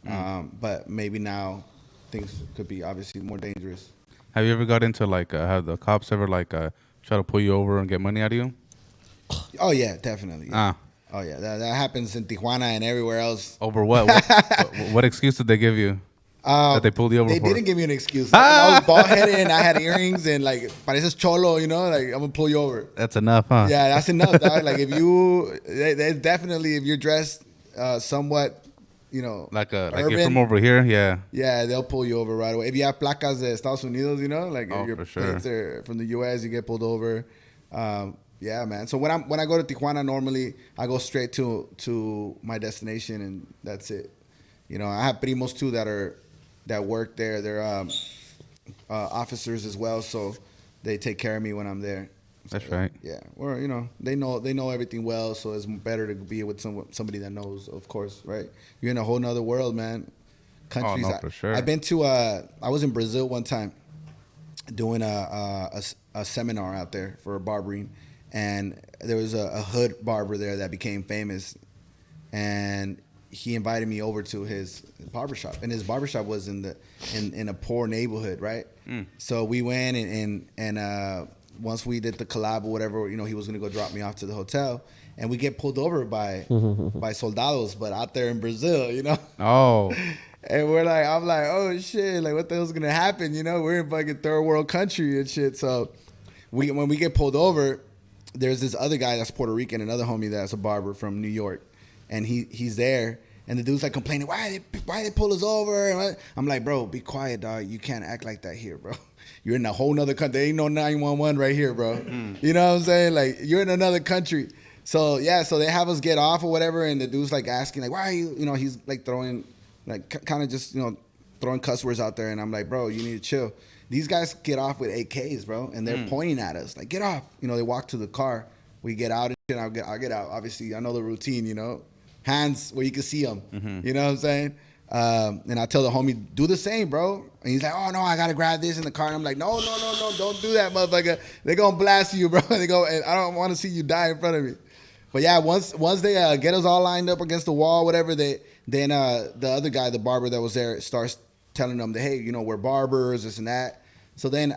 But maybe now things could be obviously more dangerous. Have you ever got into have the cops ever try to pull you over and get money out of you? Oh yeah, definitely. Yeah. Oh yeah, that happens in Tijuana and everywhere else. Over what? What excuse did they give you that they pulled you over? They didn't give me an excuse. I was bald headed and I had earrings and pareces cholo, I'm gonna pull you over. That's enough, huh? Yeah, that's enough, dog. They definitely if you're dressed somewhat. Like urban, you're from over here, yeah. Yeah, they'll pull you over right away. If you have placas de Estados Unidos, if your for sure. plates are from the U.S., you get pulled over. Yeah, man. So when I go to Tijuana, normally I go straight to my destination and that's it. I have primos too that work there. They're officers as well, so they take care of me when I'm there. That's right. Yeah, or they know everything well, so it's better to be with somebody that knows. Of course, right? You're in a whole nother world, man. Countries. Oh, no, for sure. I've been to. I was in Brazil one time, doing a seminar out there for barbering, and there was a hood barber there that became famous, and he invited me over to his barbershop, and his barbershop was in a poor neighborhood, right? So we went and once we did the collab or whatever, he was gonna go drop me off to the hotel, and we get pulled over by soldados, but out there in Brazil, Oh. And I'm like, oh shit, like what the hell's gonna happen? We're in fucking third world country and shit. So when we get pulled over, there's this other guy that's Puerto Rican, another homie that's a barber from New York, and he's there. And the dude's like complaining, why they pull us over? I'm like, bro, be quiet, dog. You can't act like that here, bro. You're in a whole nother country. There ain't no 911 right here, bro. You know what I'm saying? Like, you're in another country. So, yeah, so they have us get off or whatever, and the dude's like asking, like, why are you, he's like throwing, like kind of just, throwing cuss words out there. And I'm like, bro, you need to chill. These guys get off with AKs, bro, and they're pointing at us. Like, get off. They walk to the car. We get out, and I'll get out. Obviously, I know the routine, hands where you can see them. You know what I'm saying? And I tell the homie, do the same, bro. And he's like, oh, no, I got to grab this in the car. And I'm like, no, don't do that, motherfucker. They're going to blast you, bro. And I don't want to see you die in front of me. But, yeah, once they get us all lined up against the wall, whatever, then the other guy, the barber that was there, starts telling them that, hey, we're barbers, this and that. So then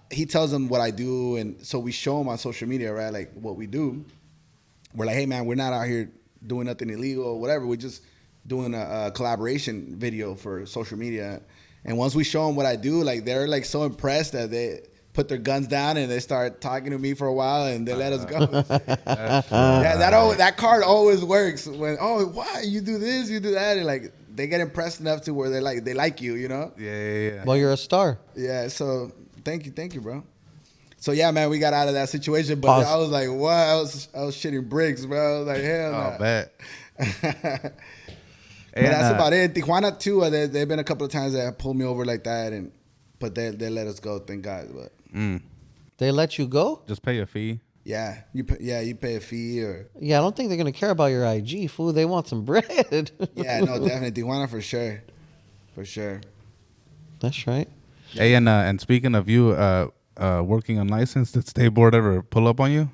he tells them what I do. And so we show him on social media, right, like what we do. We're like, hey, man, we're not out here doing nothing illegal or whatever. We're just doing a collaboration video for social media. And once we show them what I do, like they're like so impressed that they put their guns down and they start talking to me for a while and they let us go. That card always works. When why you do this, you do that, and like they get impressed enough to where they like you, Yeah. Well, you're a star. Yeah. So thank you, bro. So yeah, man, we got out of that situation, but I was like, what? I was shitting bricks, bro. I was like, hell no. Oh, bet. But that's about it. In Tijuana too, there've been a couple of times that pulled me over like that, but they let us go, thank God. But they let you go? Just pay a fee. Yeah, you pay a fee or. Yeah, I don't think they're gonna care about your IG, fool. They want some bread. Yeah, no, definitely Tijuana for sure. That's right. Hey, and speaking of you, working unlicensed, did State Board ever pull up on you?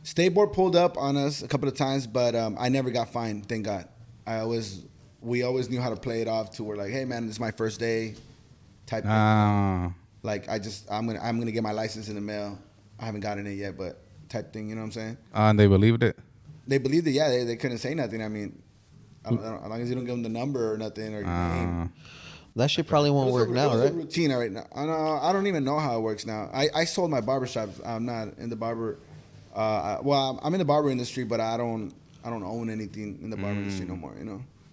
State Board pulled up on us a couple of times, but I never got fined, thank God. We always knew how to play it off to where like, hey man, this is my first day type thing. Like I'm gonna get my license in the mail. I haven't gotten it yet, but type thing, you know what I'm saying? And they believed it? They believed it, yeah. They couldn't say nothing. I mean, as long as you don't give them the number or nothing or your name. That shit probably won't work now, right? It's a routine right now. I don't even know how it works now. I sold my barbershop. I'm not in the barber. I'm in the barber industry, but I don't own anything in the barber industry no more.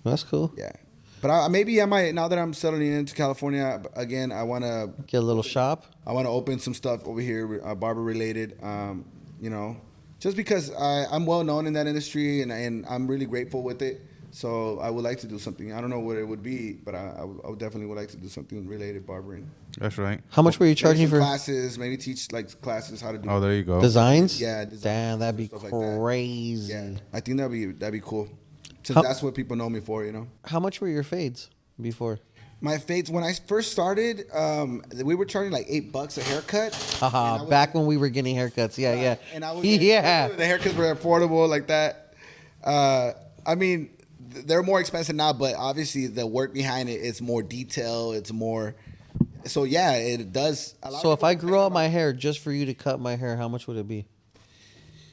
That's cool. Yeah, but maybe I might, now that I'm settling into California again. I want to get a little shop. I want to open some stuff over here, barber related. Just because I'm well known in that industry and I'm really grateful with it. So I would like to do something. I don't know what it would be, but I would definitely would like to do something related barbering. That's right. How much were you charging for classes? Maybe teach like classes how to do. Oh, there you go. Designs? Yeah. Damn, that'd be crazy. Like that. Yeah, I think that'd be cool. Since that's what people know me for, How much were your fades before? My fades, when I first started, we were charging like $8 a haircut. Back when we were getting haircuts. Yeah. And I was the haircuts were affordable like that. I mean, they're more expensive now, but obviously the work behind it is more detail. It's more. So yeah, it does. So if I grew out my hair just for you to cut my hair, how much would it be?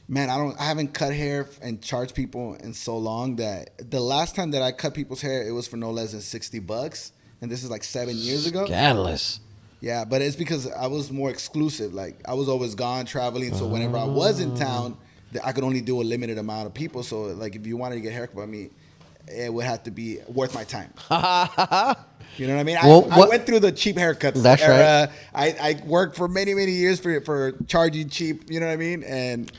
Man, I haven't cut hair and charged people in so long that the last time that I cut people's hair, it was for no less than $60. And this is like 7 years ago. Scandalous. Yeah, but it's because I was more exclusive. Like I was always gone traveling. So whenever I was in town, I could only do a limited amount of people. So like if you wanted to get a haircut by me, it would have to be worth my time. You know what I mean? I went through the cheap haircuts. That's right. I worked for many years for charging cheap. You know what I mean? And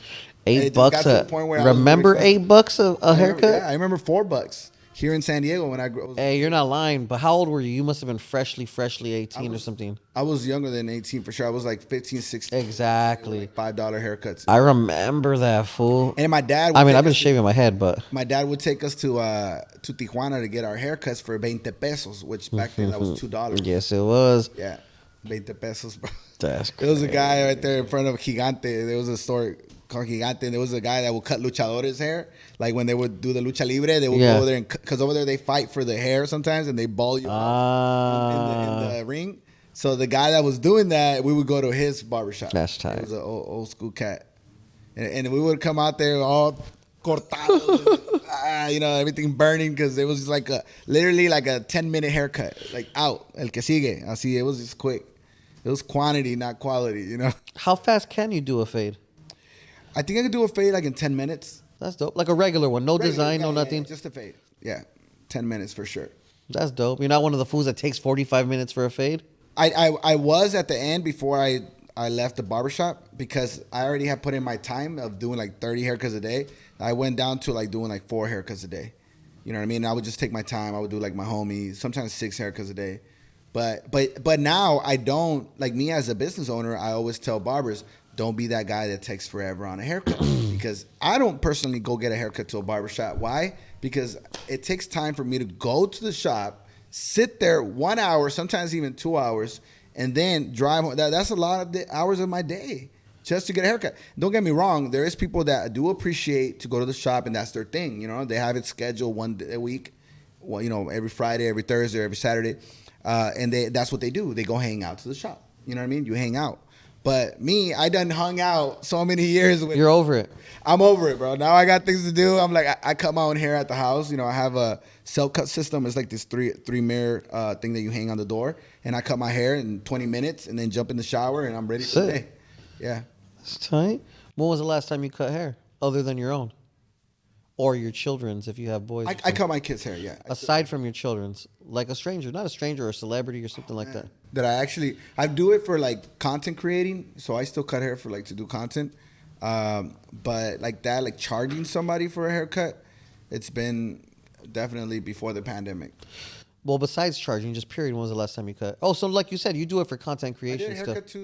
$8 remember $8 a haircut? I remember $4 here in San Diego when I grew. Hey, you're not lying. But how old were you? You must have been freshly 18 or something. I was younger than 18 for sure. I was like 15, 16. Exactly. Like $5 haircuts. I remember that, fool. And my dad. I've been shaving my head, but my dad would take us to Tijuana to get our haircuts for 20 pesos, which back then that was $2. Yes, it was. Yeah, 20 pesos, bro. That's crazy. There was a guy right there in front of Gigante. There was a store called Gigante, and there was a guy that would cut luchadores' hair. Like when they would do the lucha libre, they would go over there because over there they fight for the hair sometimes, and they ball you in the ring. So the guy that was doing that, we would go to his barbershop. That's tight. He was an old school cat. And we would come out there all cortado, everything burning because it was like literally like a 10-minute haircut, like out, el que sigue. Así, it was just quick. It was quantity, not quality, How fast can you do a fade? I think I could do a fade like in 10 minutes. That's dope. Like a regular one. No design, no nothing. Yeah, just a fade. Yeah, 10 minutes for sure. That's dope. You're not one of the fools that takes 45 minutes for a fade? I was at the end before I left the barbershop because I already had put in my time of doing like 30 haircuts a day. I went down to like doing like 4 haircuts a day. You know what I mean? I would just take my time. I would do like my homies, sometimes 6 haircuts a day. But now I don't, like me as a business owner, I always tell barbers, don't be that guy that takes forever on a haircut. Because I don't personally go get a haircut to a barbershop. Why? Because it takes time for me to go to the shop, sit there 1 hour, sometimes even 2 hours, and then drive home. That's a lot of the hours of my day just to get a haircut. Don't get me wrong. There is people that do appreciate to go to the shop, and that's their thing. They have it scheduled one day a week, every Friday, every Thursday, every Saturday. And that's what they do. They go hang out to the shop. You know what I mean? You hang out. But me, I done hung out so many years with. You're over it. I'm over it, bro. Now I got things to do. I'm like, I cut my own hair at the house. I have a self-cut system. It's like this three mirror thing that you hang on the door. And I cut my hair in 20 minutes and then jump in the shower and I'm ready for the day. Yeah. That's tight. When was the last time you cut hair other than your own? Or your children's if you have boys? I cut my kids' hair, yeah. Aside from your children's, like a stranger, not a stranger or a celebrity or something like that. That I do it for like content creating, so I still cut hair for like to do content. But like that, like charging somebody for a haircut, it's been definitely before the pandemic. Well, besides charging, just period, when was the last time you cut? Oh, so like you said, you do it for content creation I did a haircut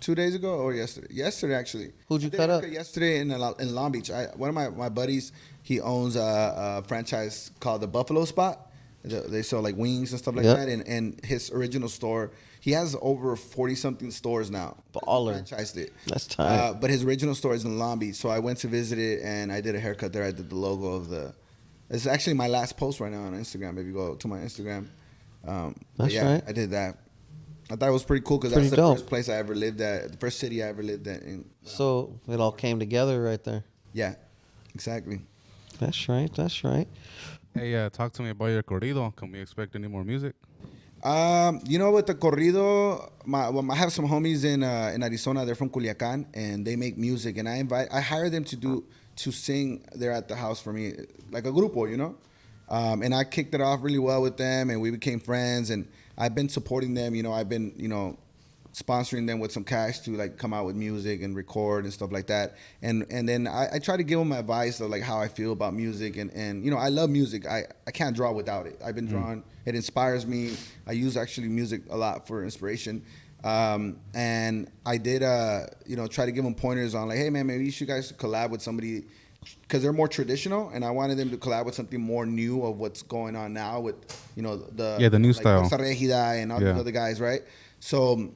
2 days ago or yesterday. Yesterday, actually. Who'd you cut up? Yesterday in Long Beach. One of my buddies, he owns a franchise called the Buffalo Spot. They sell like wings and stuff like that. And his original store, he has over 40-something stores now. Baller. Franchised it. That's tight. But his original store is in Long Beach. So I went to visit it and I did a haircut there. I did the logo of it's actually my last post right now on Instagram. If you go to my Instagram. That's right. I did that. I thought it was pretty cool because that's the first place I ever lived at, the first city I ever lived at. So it all came together right there. Yeah, exactly. That's right. That's right. Hey, talk to me about your corrido. Can we expect any more music? With the corrido, I have some homies in Arizona. They're from Culiacan, and they make music. And I hire them to sing there at the house for me, like a grupo, And I kicked it off really well with them, and we became friends. And I've been supporting them. I've been, sponsoring them with some cash to like come out with music and record and stuff like that. And then I try to give them advice of like how I feel about music. And I love music. I can't draw without it. I've been drawing. It inspires me. I use actually music a lot for inspiration. And I did, try to give them pointers on like, hey man, maybe you should guys collab with somebody because they're more traditional, and I wanted them to collab with something more new of what's going on now with, the new like style, Rosa Regida and all the other guys, right? So,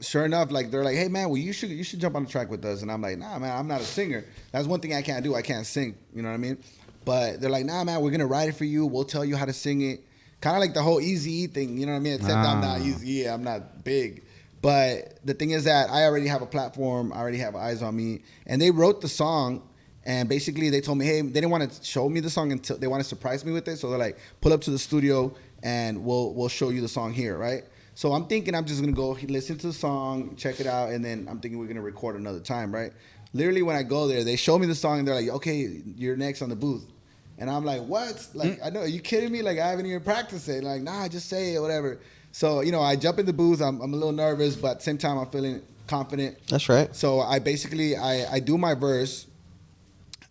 sure enough, like they're like, hey man, well you should jump on the track with us, and I'm like, nah man, I'm not a singer. That's one thing I can't do. I can't sing. You know what I mean? But they're like, nah man, we're gonna write it for you. We'll tell you how to sing it. Kind of like the whole Eazy-E thing. You know what I mean? Except I'm not Eazy-E. I'm not big. But the thing is that I already have a platform. I already have eyes on me, and they wrote the song. And basically, they told me, hey, they didn't want to show me the song until they want to surprise me with it. So they're like, pull up to the studio and we'll show you the song here, right? So I'm thinking I'm just going to go listen to the song, check it out, and then I'm thinking we're going to record another time, right? Literally, when I go there, they show me the song, and they're like, okay, you're next on the booth. And I'm like, what? Like, I know, are you kidding me? Like, I haven't even practiced it. Like, nah, just say it, whatever. So, I jump in the booth. I'm a little nervous, but at the same time, I'm feeling confident. That's right. So I basically, I do my verse.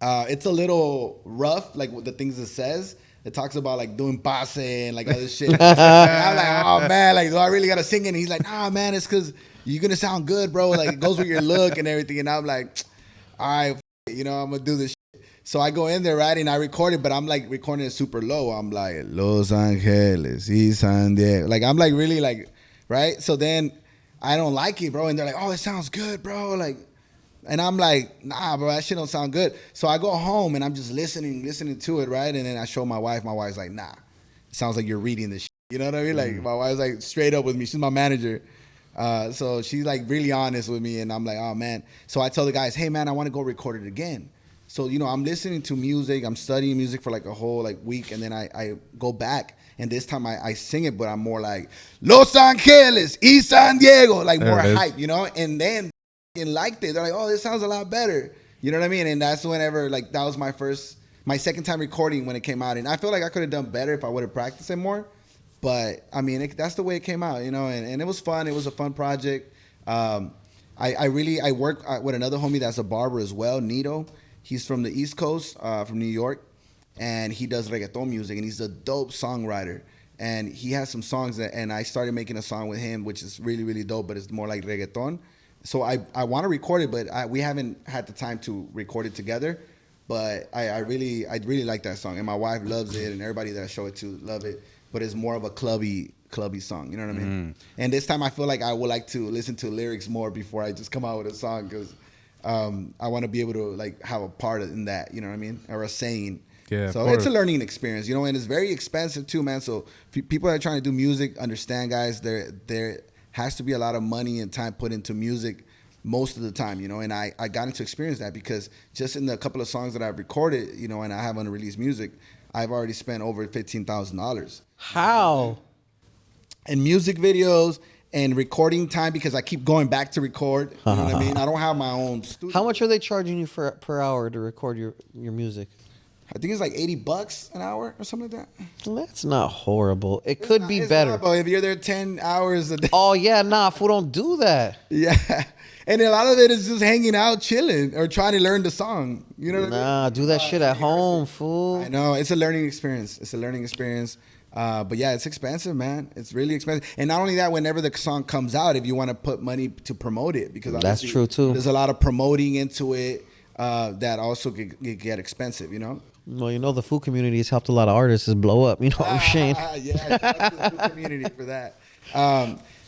It's a little rough, like with the things it says. It talks about like doing passe and like other shit. And I'm like, oh man, like do I really gotta sing it? And he's like, nah man, it's cause you're gonna sound good, bro. Like it goes with your look and everything. And I'm like, all right, I'm gonna do this shit. So I go in there, right, and I record it, but I'm like recording it super low. I'm like, Los Angeles, y San Diego. Like I'm like really like, right? So then I don't like it, bro. And they're like, oh, it sounds good, bro. Like, and I'm like, nah, bro, that shit don't sound good. So I go home and I'm just listening to it, right? And then I show my wife. My wife's like, nah, it sounds like you're reading this shit. You know what I mean? Like my wife's like straight up with me. She's my manager. So she's like really honest with me, and I'm like, oh man. So I tell the guys, hey man, I want to go record it again. So I'm listening to music, I'm studying music for like a whole like week, and then I go back, and this time I sing it, but I'm more like Los Angeles, East San Diego, like more hype, and then liked it. They're like, oh, this sounds a lot better. You know what I mean? And that's whenever like that was my second time recording when it came out, and I feel like I could have done better if I would have practiced it more. But I mean, that's the way it came out, and it was fun. It was a fun project. I work with another homie that's a barber as well, Nito. He's from the East Coast, from New York, and he does reggaeton music, and he's a dope songwriter. And he has some songs and I started making a song with him, which is really, really dope, but it's more like reggaeton. So I want to record it, but we haven't had the time to record it together. But I really like that song, and my wife loves it, and everybody that I show it to love it. But it's more of a clubby song, you know what I mean? And this time I feel like I would like to listen to lyrics more before I just come out with a song, because I want to be able to like have a part in that, you know what I mean, or a saying. Yeah. So it's a learning experience, and it's very expensive too, man. So people that are trying to do music, understand, guys, there has to be a lot of money and time put into music most of the time, and I got into experience that, because just in the couple of songs that I've recorded, and I have unreleased music, I've already spent over $15,000. How? And music videos and recording time, because I keep going back to record. You know what I mean? I don't have my own studio. How much are they charging you per hour to record your music? I think it's like $80 an hour or something like that. That's not horrible. It could be better. Not, but if you're there 10 hours a day. Oh, yeah, nah, fool, don't do that. Yeah. And a lot of it is just hanging out, chilling, or trying to learn the song. You know what I mean? Nah, do that shit at home, fool. I know. It's a learning experience. But yeah, it's expensive, man. It's really expensive. And not only that, whenever the song comes out, if you want to put money to promote it, because that's true too. There's a lot of promoting into it that also get expensive, Well, the food community has helped a lot of artists blow up. You know what I'm saying? Yeah, shout out to the food community for that.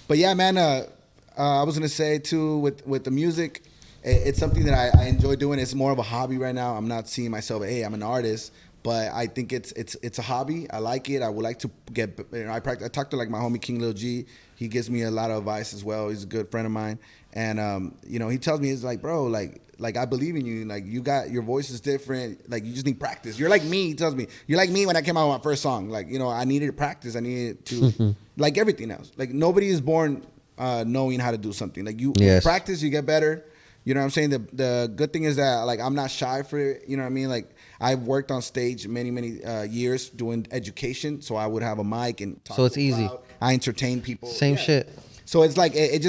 But yeah, man, I was gonna say too, with the music, it's something that I enjoy doing. It's more of a hobby right now. I'm not seeing myself, hey, I'm an artist, but I think it's a hobby. I like it. I would like to get. I talked to like my homie King Lil G. He gives me a lot of advice as well. He's a good friend of mine, and he tells me, he's like, bro, like I believe in you. Like you got, your voice is different. Like you just need practice. You're like me. He tells me, you're like me when I came out with my first song. Like I needed practice. I needed to like everything else. Like nobody is born knowing how to do something. Like you practice, you get better. You know what I'm saying? The good thing is that like I'm not shy for it. You know what I mean? Like I've worked on stage many years doing education, so I would have a mic and talk. So it's easy. Loud. I entertain people. Same shit. So it's like it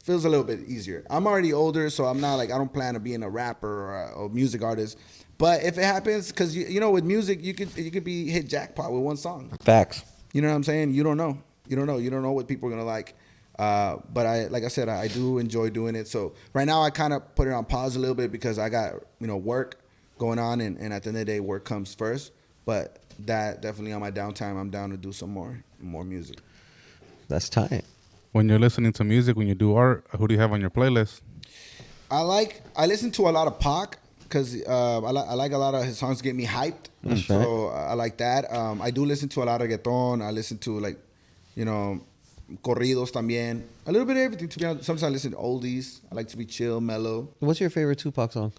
feels a little bit easier. I'm already older, so I'm not like, I don't plan on being a rapper or a music artist. But if it happens, because with music you could be hit jackpot with one song. Facts. You know what I'm saying? You don't know. You don't know what people are gonna like. But like I said, I do enjoy doing it. So right now I kind of put it on pause a little bit because I got work going on, and at the end of the day, work comes first. But that definitely on my downtime, I'm down to do some more music. That's tight. When you're listening to music, when you do art, who do you have on your playlist? I listen to a lot of Pac, because I like a lot of his songs get me hyped. That's so right. I like that. I do listen to a lot of reggaeton. I listen to corridos también. A little bit of everything, to be honest. Sometimes I listen to oldies. I like to be chill, mellow. What's your favorite Tupac song?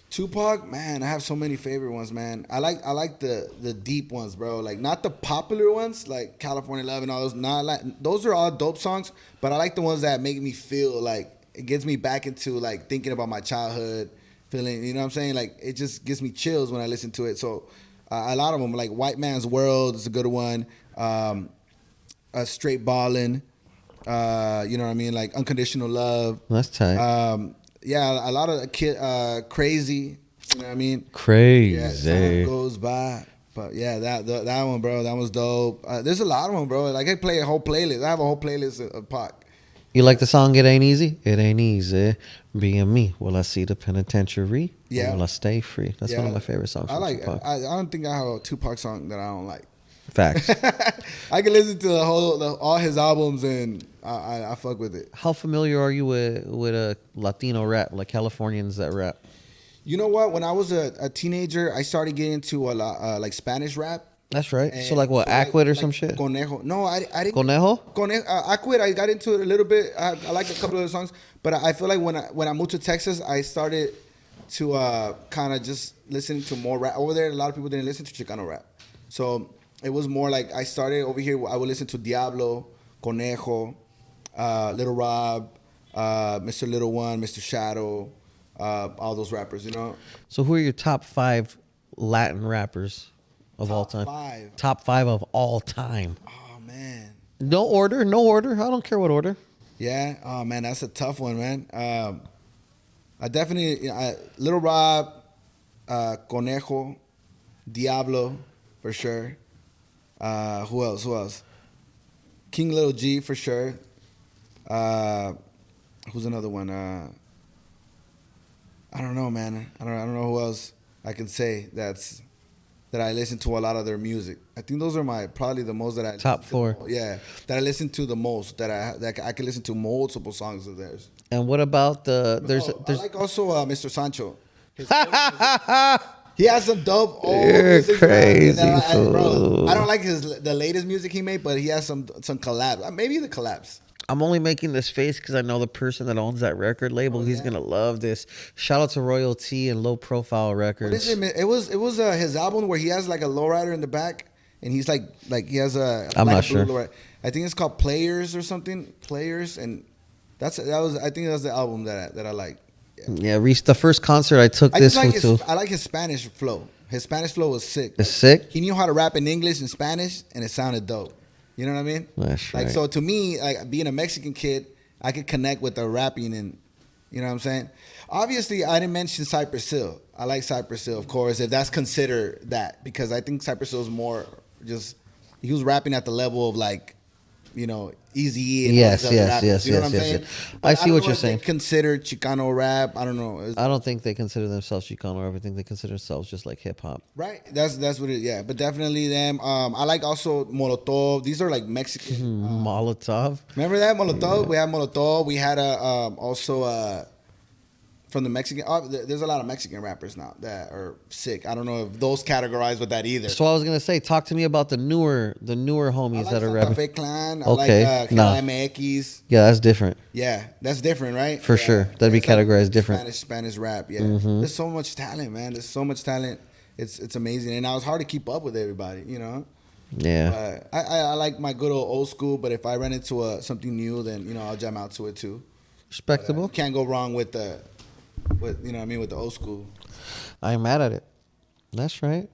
Tupac, man, I have so many favorite ones, man. I like the deep ones, bro. Like not the popular ones, like California Love and all those. Not like those are all dope songs, but I like the ones that make me feel like it gets me back into like thinking about my childhood, feeling. You know what I'm saying? Like it just gives me chills when I listen to it. So a lot of them, like White Man's World is a good one. Straight Ballin', you know what I mean? Like Unconditional Love. That's tight. Yeah, a lot of Crazy, you know what I mean? Crazy. Yeah, time goes by. But yeah, that one, bro, that was dope. There's a lot of them, bro. Like I play a whole playlist. I have a whole playlist of Pac. You like the song It Ain't Easy? It ain't easy being me. Will I see the penitentiary? Yeah. Or will I stay free? That's one of my favorite songs. I like Tupac. I don't think I have a Tupac song that I don't like. Facts. I can listen to all his albums and I fuck with it. How familiar are you with a Latino rap, like Californians that rap? You know what? When I was a teenager, I started getting into a lot like Spanish rap. That's right. So like what, Aquid or some shit? Conejo. No, I didn't. Conejo? Aquid, I got into it a little bit. I liked a couple of the songs, but I feel like when I moved to Texas, I started to kind of just listen to more rap. Over there, a lot of people didn't listen to Chicano rap. So it was more like I started over here, I would listen to Diablo, Conejo, Little Rob, Mr. Little One, Mr. Shadow, all those rappers, you know. So who are your top 5 Latin rappers of all time? Top 5 of all time. Oh, man. No order. I don't care what order. Yeah. Oh, man, that's a tough one, man. I definitely, Little Rob, Conejo, Diablo, for sure. Who else? King Little G, for sure. Who's another one? I don't know, man. I don't know who else I can say that I listen to a lot of their music. I think those are probably the most that I top 4. Yeah, that I listen to the most. That I can listen to multiple songs of theirs. And what about there's I like also Mr. Sancho. He has some dope old You're music. Crazy, bro. I don't like the latest music he made, but he has some collabs. Maybe the collabs. I'm only making this face because I know the person that owns that record label. He's gonna love this. Shout out to Royalty and Low Profile Records. What is it, man? It was his album where he has like a lowrider in the back, and he's like he has a. I'm not sure. Lowrider. I think it's called Players or something. Players, and I think that's the album that I like. Yeah, the first concert I took this to. I like his Spanish flow. His Spanish flow was sick. It's sick? He knew how to rap in English and Spanish, and it sounded dope. You know what I mean? That's right. So to me, like being a Mexican kid, I could connect with the rapping, and you know what I'm saying? Obviously, I didn't mention Cypress Hill. I like Cypress Hill, of course, if that's considered that, because I think Cypress Hill is more just, he was rapping at the level of like, you know, Eazy-E and yes. You know what I'm saying? I see what you're saying. Considered Chicano rap. I don't know. I don't think they consider themselves Chicano. I think they consider themselves just like hip hop. Right. That's what it. Yeah. But definitely them. I like also Molotov. These are like Mexican. Molotov. Remember that Molotov? Yeah. We had Molotov. We had also from the Mexican. There's a lot of Mexican rappers now that are sick. I don't know if those categorize with that either. So I was gonna say, talk to me about the newer homies that are rapping. Cafe Clan. Okay. I like MX. Yeah, that's different. Yeah, that's different, right? For sure, that'd be categorized different. Spanish rap. Yeah, There's so much talent, man. There's so much talent. It's amazing, and now it's hard to keep up with everybody. You know. Yeah. I like my good old school, but if I run into something new, then you know I'll jam out to it too. Respectable. Can't go wrong with you know what I mean, with the old school. I ain't mad at it. That's right.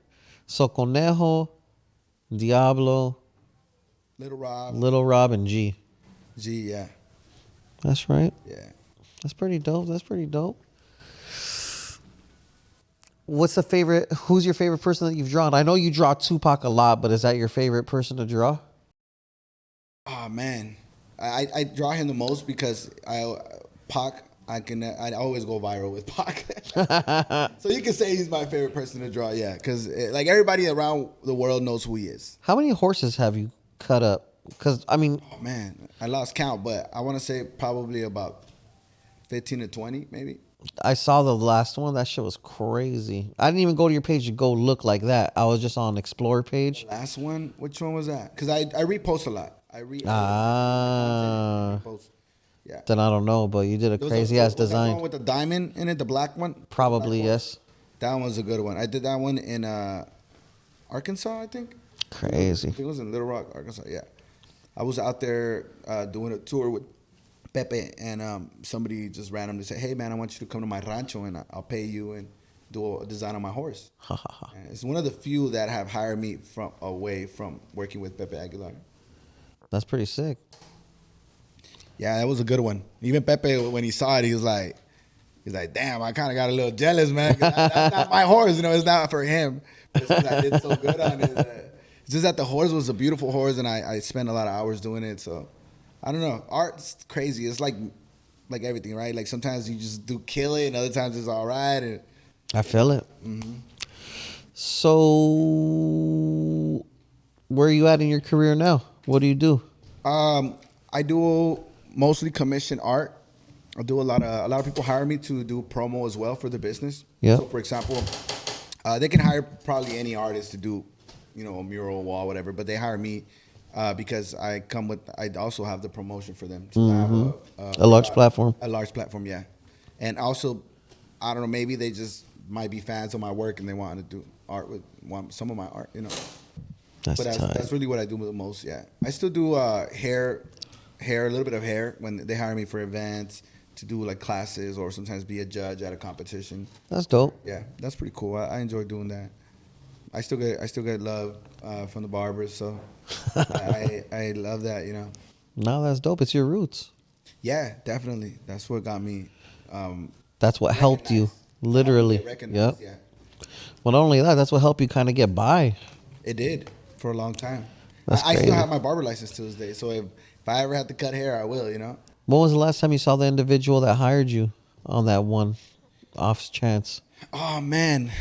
So Conejo, Diablo, Little Rob, and G. Yeah. That's right. Yeah. That's pretty dope. Who's your favorite person that you've drawn? I know you draw Tupac a lot, but is that your favorite person to draw? Oh man, I draw him the most because Pac. I always go viral with Pac. So you can say he's my favorite person to draw, yeah, because like everybody around the world knows who he is. How many horses have you cut up? Because I mean, oh man, I lost count, but I want to say probably about 15 to 20, maybe. I saw the last one. That shit was crazy. I didn't even go to your page to go look like that. I was just on Explore page. The last one? Which one was that? Because I repost a lot. I repost. Yeah. Then I don't know, but you did a crazy ass design. That one with the diamond in it, the black one? Probably, yes. That one's a good one. I did that one in Arkansas, I think. Crazy. I think it was in Little Rock, Arkansas, yeah. I was out there doing a tour with Pepe, and somebody just randomly said, hey, man, I want you to come to my rancho, and I'll pay you and do a design on my horse. And it's one of the few that have hired me away from working with Pepe Aguilar. That's pretty sick. Yeah, that was a good one. Even Pepe, when he saw it, he was like, damn, I kind of got a little jealous, man. That's not my horse, you know. It's not for him. But since I did so good on it, it's just that the horse was a beautiful horse, and I spent a lot of hours doing it. So I don't know. Art's crazy. It's like everything, right? Like sometimes you just do kill it, and other times it's all right. And I feel it. Mm-hmm. So where are you at in your career now? What do you do? I do mostly commission art. I do a lot of people hire me to do promo as well for the business. Yeah. So for example, they can hire probably any artist to do a mural wall, whatever. But they hire me because I also have the promotion for them to have a large platform. A large platform, yeah. And also, I don't know, maybe they just might be fans of my work and they want to do art with some of my art, That's really what I do the most, yeah. I still do hair, a little bit of hair when they hire me for events, to do like classes or sometimes be a judge at a competition. That's dope. Yeah, that's pretty cool. I enjoy doing that. I still get love from the barbers, so I love that, No, that's dope. It's your roots. Yeah, definitely. That's what got me. That's what helped you, literally. Yep. Yeah. Well, not only that, that's what helped you kind of get by. It did for a long time. I still have my barber license to this day, so if I ever have to cut hair, I will. When was the last time you saw the individual that hired you on that one off chance? Oh man,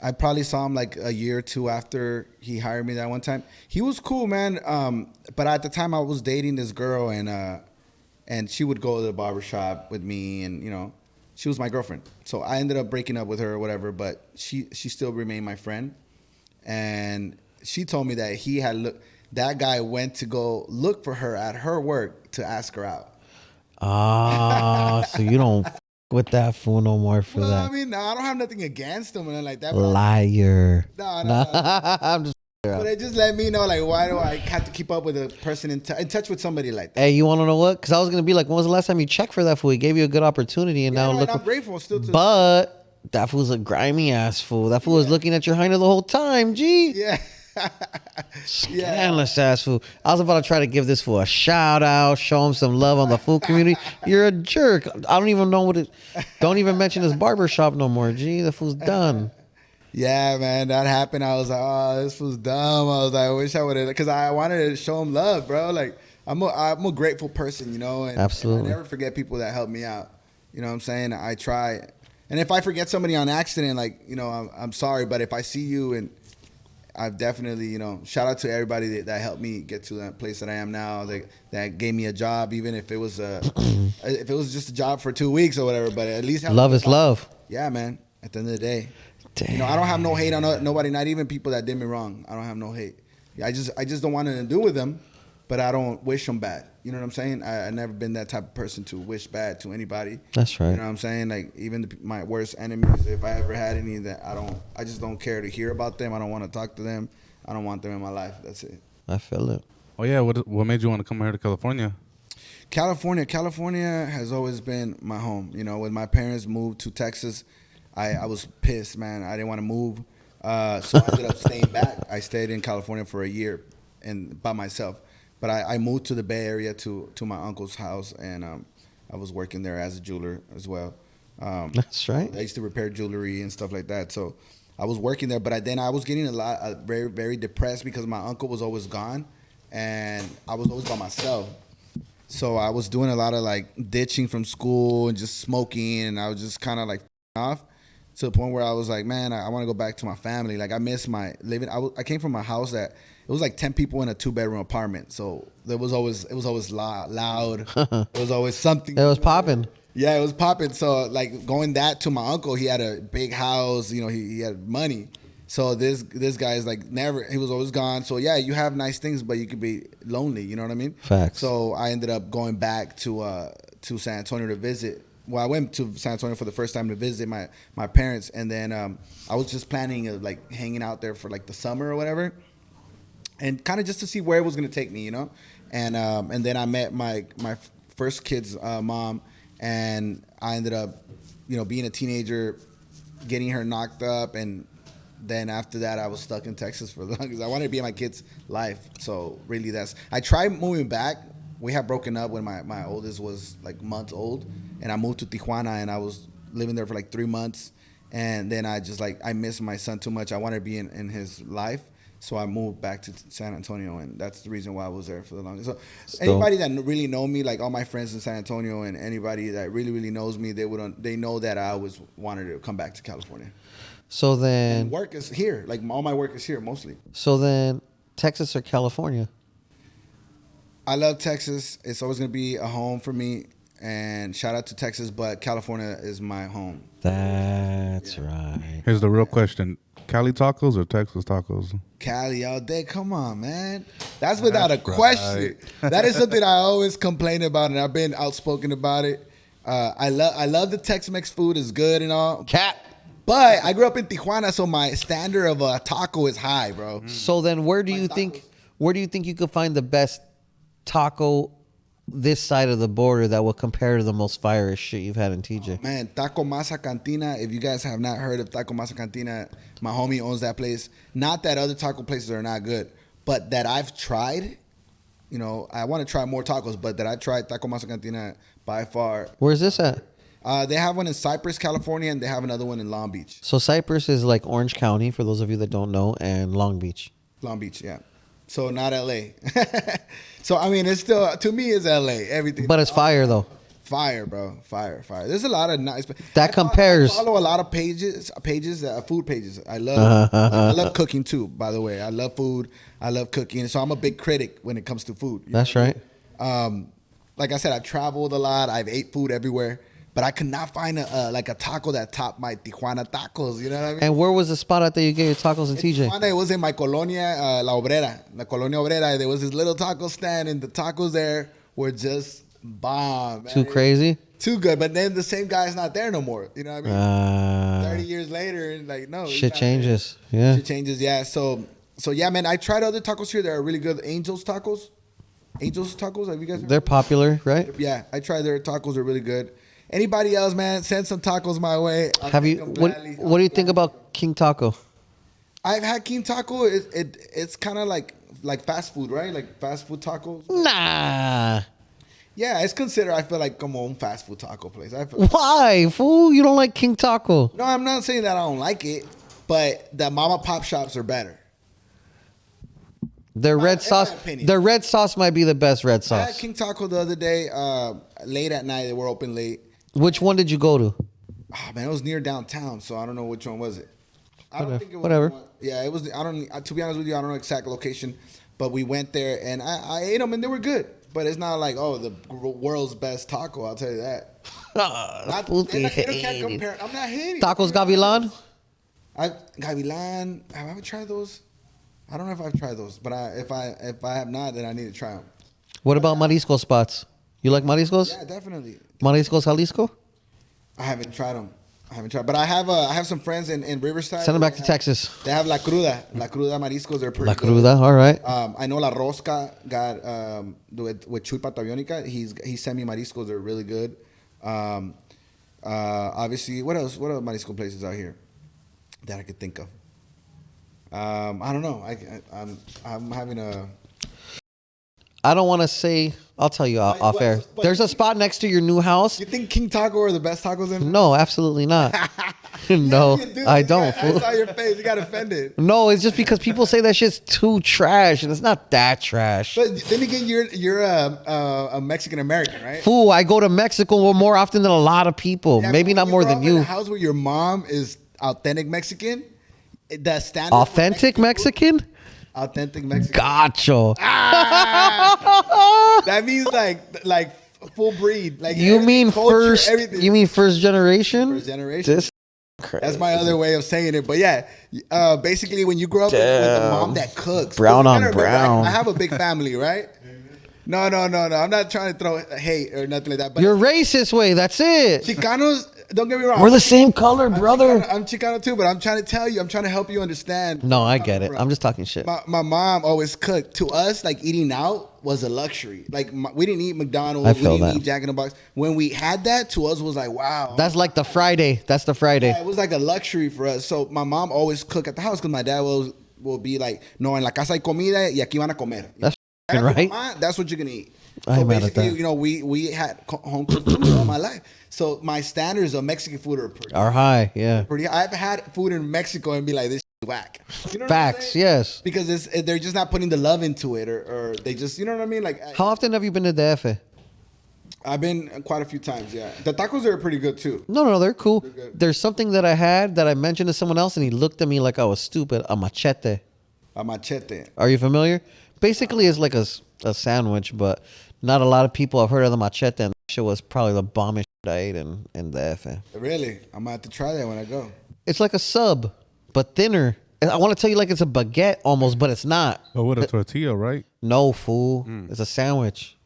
I probably saw him like a year or two after he hired me that one time. He was cool, man. But at the time I was dating this girl, and she would go to the barber shop with me, and she was my girlfriend. So I ended up breaking up with her or whatever, but she still remained my friend. And she told me that that guy went to go look for her at her work to ask her out. So you don't with that fool no more for that. I mean, I don't have nothing against him and like that. Liar. No. I'm just. But it just let me know, like, why do I have to keep up with a person in touch with somebody like that? Hey, you want to know what? Because I was gonna be like, when was the last time you checked for that fool? He gave you a good opportunity, and now look. I'm grateful still. But that fool's a grimy ass fool. That fool was looking at your hyena the whole time. Gee. Yeah. Scandalous ass fool. I was about to try to give this fool a shout out, show him some love on the fool community. You're a jerk. I don't even know what it. Don't even mention his barber shop no more. Gee, the fool's done. Yeah, man, that happened. I was like, oh, this was dumb. I was like, I wish I would have, because I wanted to show him love, bro. Like, I'm a grateful person, and, absolutely. And I never forget people that help me out. You know what I'm saying? I try. And if I forget somebody on accident, like, I'm sorry, but if I see you, and I've definitely, shout out to everybody that helped me get to that place that I am now, that gave me a job, even if it was just a job for 2 weeks or whatever, but at least love is love. Yeah, man. At the end of the day. Damn. I don't have no hate on nobody, not even people that did me wrong. I don't have no hate. I just don't want nothing to do with them, but I don't wish them bad. You know what I'm saying? I never been that type of person to wish bad to anybody. That's right. You know what I'm saying? Like, even my worst enemies, if I ever had any, that I just don't care to hear about them. I don't want to talk to them. I don't want them in my life. That's it. I feel it. Oh yeah, what made you want to come here to California? California has always been my home. When my parents moved to Texas, I was pissed, man. I didn't want to move. So I ended up staying back. I stayed in California for a year and by myself. But I moved to the Bay Area to my uncle's house, and I was working there as a jeweler as well. That's right. I used to repair jewelry and stuff like that. So I was working there, but then I was getting very, very depressed because my uncle was always gone, and I was always by myself. So I was doing a lot of like ditching from school and just smoking, and I was just kind of like off. To the point where I was like, man, I want to go back to my family. Like, I miss my living. I came from a house that it was like 10 people in a 2-bedroom apartment. So it was always loud. It was always something. It was popping. Yeah, it was popping. So like going that to my uncle, he had a big house. He had money. So this guy is like never. He was always gone. So yeah, you have nice things, but you could be lonely. You know what I mean? Facts. So I ended up going back to San Antonio to visit. Well, I went to San Antonio for the first time to visit my parents, and then I was just planning like hanging out there for like the summer or whatever, and kind of just to see where it was gonna take me, and then I met my first kid's mom, and I ended up, being a teenager, getting her knocked up, and then after that I was stuck in Texas for long because I wanted to be in my kid's life. So really, I tried moving back. We had broken up when my oldest was like months old, and I moved to Tijuana, and I was living there for like 3 months, and then I missed my son too much. I wanted to be in his life, so I moved back to San Antonio, and that's the reason why I was there for the longest. So anybody that really know me, like all my friends in San Antonio, and anybody that really really knows me, they know that I always wanted to come back to California. So then, and work is here. Like all my work is here mostly. So then, Texas or California? I love Texas. It's always going to be a home for me. And shout out to Texas, but California is my home. That's right. Here's the real question. Cali tacos or Texas tacos? Cali all day. Come on, man. That's without a question. That is something I always complain about, and I've been outspoken about it. I love the Tex-Mex food. Is good and all. But I grew up in Tijuana, so my standard of a taco is high, bro. So then, where do you think you could find the best taco this side of the border that will compare to the most fire shit you've had in TJ? Oh, man, Taco Masa Cantina. If you guys have not heard of Taco Masa Cantina, my homie owns that place. Not that other taco places are not good, but that I've tried. You know, I want to try more tacos, but that I've tried Taco Masa Cantina by far. Where's this at? They have one in Cypress, California, and they have another one in Long Beach. So Cypress is like Orange County, for those of you that don't know, and Long Beach. Long Beach, yeah. So not LA. So I mean, it's still, to me, it's LA. Everything. But it's fire though. Fire, bro. Fire. There's a lot of nice. That compares. I follow a lot of pages, food pages. I love cooking too. By the way, I love food. I love cooking. So I'm a big critic when it comes to food. That's right. Like I said, I've traveled a lot. I've ate food everywhere. But I could not find a taco that topped my Tijuana tacos. You know what I mean? And where was the spot at that you gave your tacos in TJ? Tijuana, it was in my colonia, La Colonia Obrera. There was this little taco stand, and the tacos there were just bomb. Man. Too crazy? Too good. But then the same guy's not there no more. You know what I mean? 30 years later, and like, no. Shit changes. Yeah. Shit changes, yeah. So yeah, man, I tried other tacos here that are really good. Angel's Tacos. Have you guys heard? They're popular, right? Yeah, I tried their tacos. Are really good. Anybody else, man, send some tacos my way. Have you? What do you think about King Taco? I've had King Taco. It's kind of like fast food, right? Like fast food tacos. Nah. Yeah, it's considered. I feel like como un fast food taco place. Why, fool? You don't like King Taco? No, I'm not saying that I don't like it, but the mama pop shops are better. Their red sauce might be the best red sauce. I had King Taco the other day, late at night. They were open late. Which one did you go to? Oh, man, it was near downtown, so I don't know which one was it. I don't think it was whatever. Yeah, it was. I don't. To be honest with you, I don't know exact location, but we went there and I ate them and they were good. But it's not like the world's best taco. I'll tell you that. They can't compare. I'm not hating. Tacos Gavilan. Gavilan. Have I ever tried those? I don't know if I've tried those, but if I have not, then I need to try them. What about marisco spots? You like mariscos? Yeah, definitely. Mariscos Jalisco? I haven't tried them. But I have some friends in Riverside. Send them back to Texas. They have La Cruda mariscos. They're pretty La Cruda, good. all right. I know La Rosca got with Chuy Patavionica. He sent me mariscos. They're really good. Obviously, what else? What other marisco places out here that I could think of? I don't know. I'm having a. I don't want to say. I'll tell you off air. There's a spot next to your new house. You think King Taco are the best tacos in? No, absolutely not. No, I don't. I saw your face. You got offended. No, it's just because people say that shit's too trash, and it's not that trash. But then again, you're a Mexican American, right? Fool, I go to Mexico more often than a lot of people. Yeah, maybe not more than you. In a house where your mom is authentic Mexican. The standard. Authentic Mexican? Authentic Mexican. Gotcha. That means like full breed. Like you mean culture, first? everything. You mean first generation? First generation. That's my other way of saying it. But yeah, basically when you grow up with a mom that cooks, brown on brown. I have a big family, right? No. I'm not trying to throw hate or nothing like that. But you're racist way. That's it. Chicanos, don't get me wrong. We're the same color, brother. I'm Chicano too, but I'm trying to tell you. I'm trying to help you understand. No, I get it. I'm just talking shit. My mom always cooked. To us, like eating out was a luxury. Like we didn't eat McDonald's. I feel we didn't that. eat Jack in the Box. When we had that, to us was like, wow. That's like the Friday. That's the Friday. Yeah, it was like a luxury for us. So my mom always cooked at the house because my dad will be like, no, en la casa hay comida y aquí van a comer. That's right. That's what you're gonna eat. I So ain't mad at basically, that. you know, we had home cooked food all my life. So my standards of Mexican food are pretty high, yeah. I've had food in Mexico and be like, this is whack. You know what Facts, I'm saying? yes. Because they're just not putting the love into it, or they just, you know what I mean? Like, How often have you been to DF? I've been quite a few times, yeah. The tacos are pretty good too. No, they're cool. They're good. There's something that I had that I mentioned to someone else, and he looked at me like I was stupid. A machete. A machete. Are you familiar? Basically, it's like a sandwich, but not a lot of people have heard of the machete, and that shit was probably the bombest shit I ate in DF. Really? I'm going to have to try that when I go. It's like a sub, but thinner. I want to tell you like it's a baguette almost, but it's not. But with a tortilla, right? No, fool. It's a sandwich.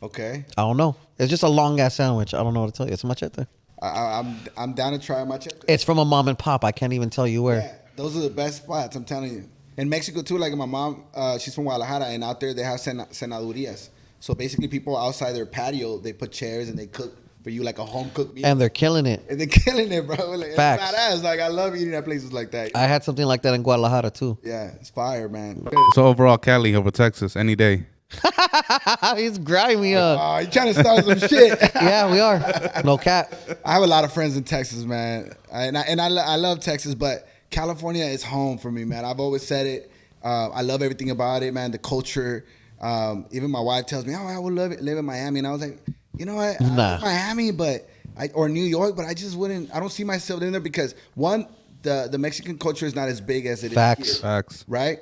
Okay. I don't know. It's just a long ass sandwich. I don't know what to tell you. It's machete. I'm down to try machete. It's from a mom and pop. I can't even tell you where. Yeah, those are the best spots. I'm telling you. In Mexico too, like my mom, she's from Guadalajara, and out there they have cenadurias. So basically, people outside their patio, they put chairs and they cook for you like a home cooked meal. And they're killing it. And they're killing it, bro. Like, Facts. It's badass. Like I love eating at places like that. I had something like that in Guadalajara too. Yeah, it's fire, man. So overall, Cali over Texas any day. He's grimy. Oh, you trying to start some shit? Yeah, we are. No cap. I have a lot of friends in Texas, man, and I love Texas, but California is home for me, man. I've always said it. I love everything about it, man. The culture. Even my wife tells me, "Oh, I would live in Miami," and I was like, "You know what? Nah. I love Miami, or New York, but I just wouldn't. I don't see myself in there because one, the Mexican culture is not as big as it is here, Facts. right?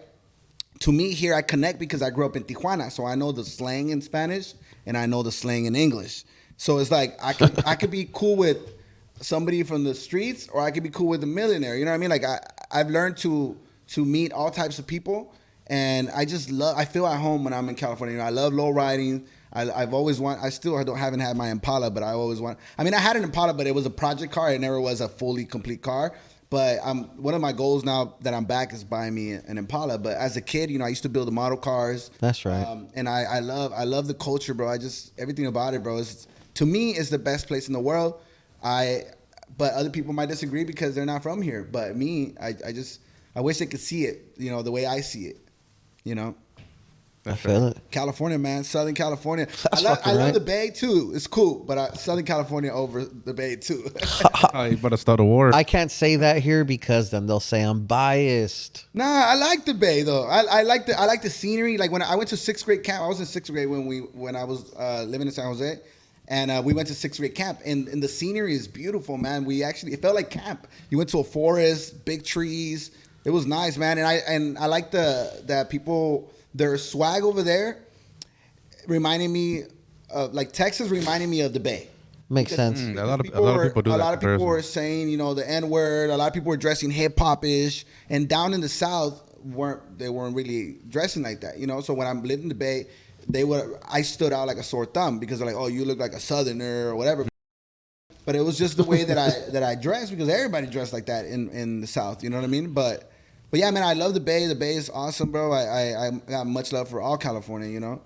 To me, here I connect because I grew up in Tijuana, so I know the slang in Spanish and I know the slang in English. So it's like I could be cool with somebody from the streets, or I could be cool with a millionaire. You know what I mean? Like I've learned to meet all types of people, and I feel at home when I'm in California. You know, I love low riding. I've always I still haven't had my Impala, but I always want. I mean, I had an Impala, but it was a project car. It never was a fully complete car. But one of my goals now that I'm back is buying me an Impala. But as a kid, you know, I used to build the model cars. That's right. And I love the culture, bro. Everything about it, bro. To me, it's the best place in the world. But other people might disagree because they're not from here. But me, I wish they could see it, you know, the way I see it, you know. I feel it. California, man. Southern California. That's I love right. the Bay, too. It's cool. But Southern California over the Bay, too. Oh, you better start a war. I can't say that here because then they'll say I'm biased. Nah, I like the Bay, though. I like the scenery. Like, when I went to sixth grade camp, I was in sixth grade when I was living in San Jose. And we went to sixth grade camp. And the scenery is beautiful, man. It felt like camp. You went to a forest, big trees. It was nice, man. And I like that people... Their swag over there reminding me of, like, Texas reminding me of the Bay. Makes sense. A lot of people do that. A lot of people were saying, you know, the N-word. A lot of people were dressing hip-hop-ish. And down in the South, they weren't really dressing like that, you know? So when I lived in the Bay, I stood out like a sore thumb because they're like, oh, you look like a Southerner or whatever. But it was just the way that I dressed because everybody dressed like that in the South, you know what I mean? But yeah, man, I love the Bay. The Bay is awesome, bro. I got much love for all California, you know.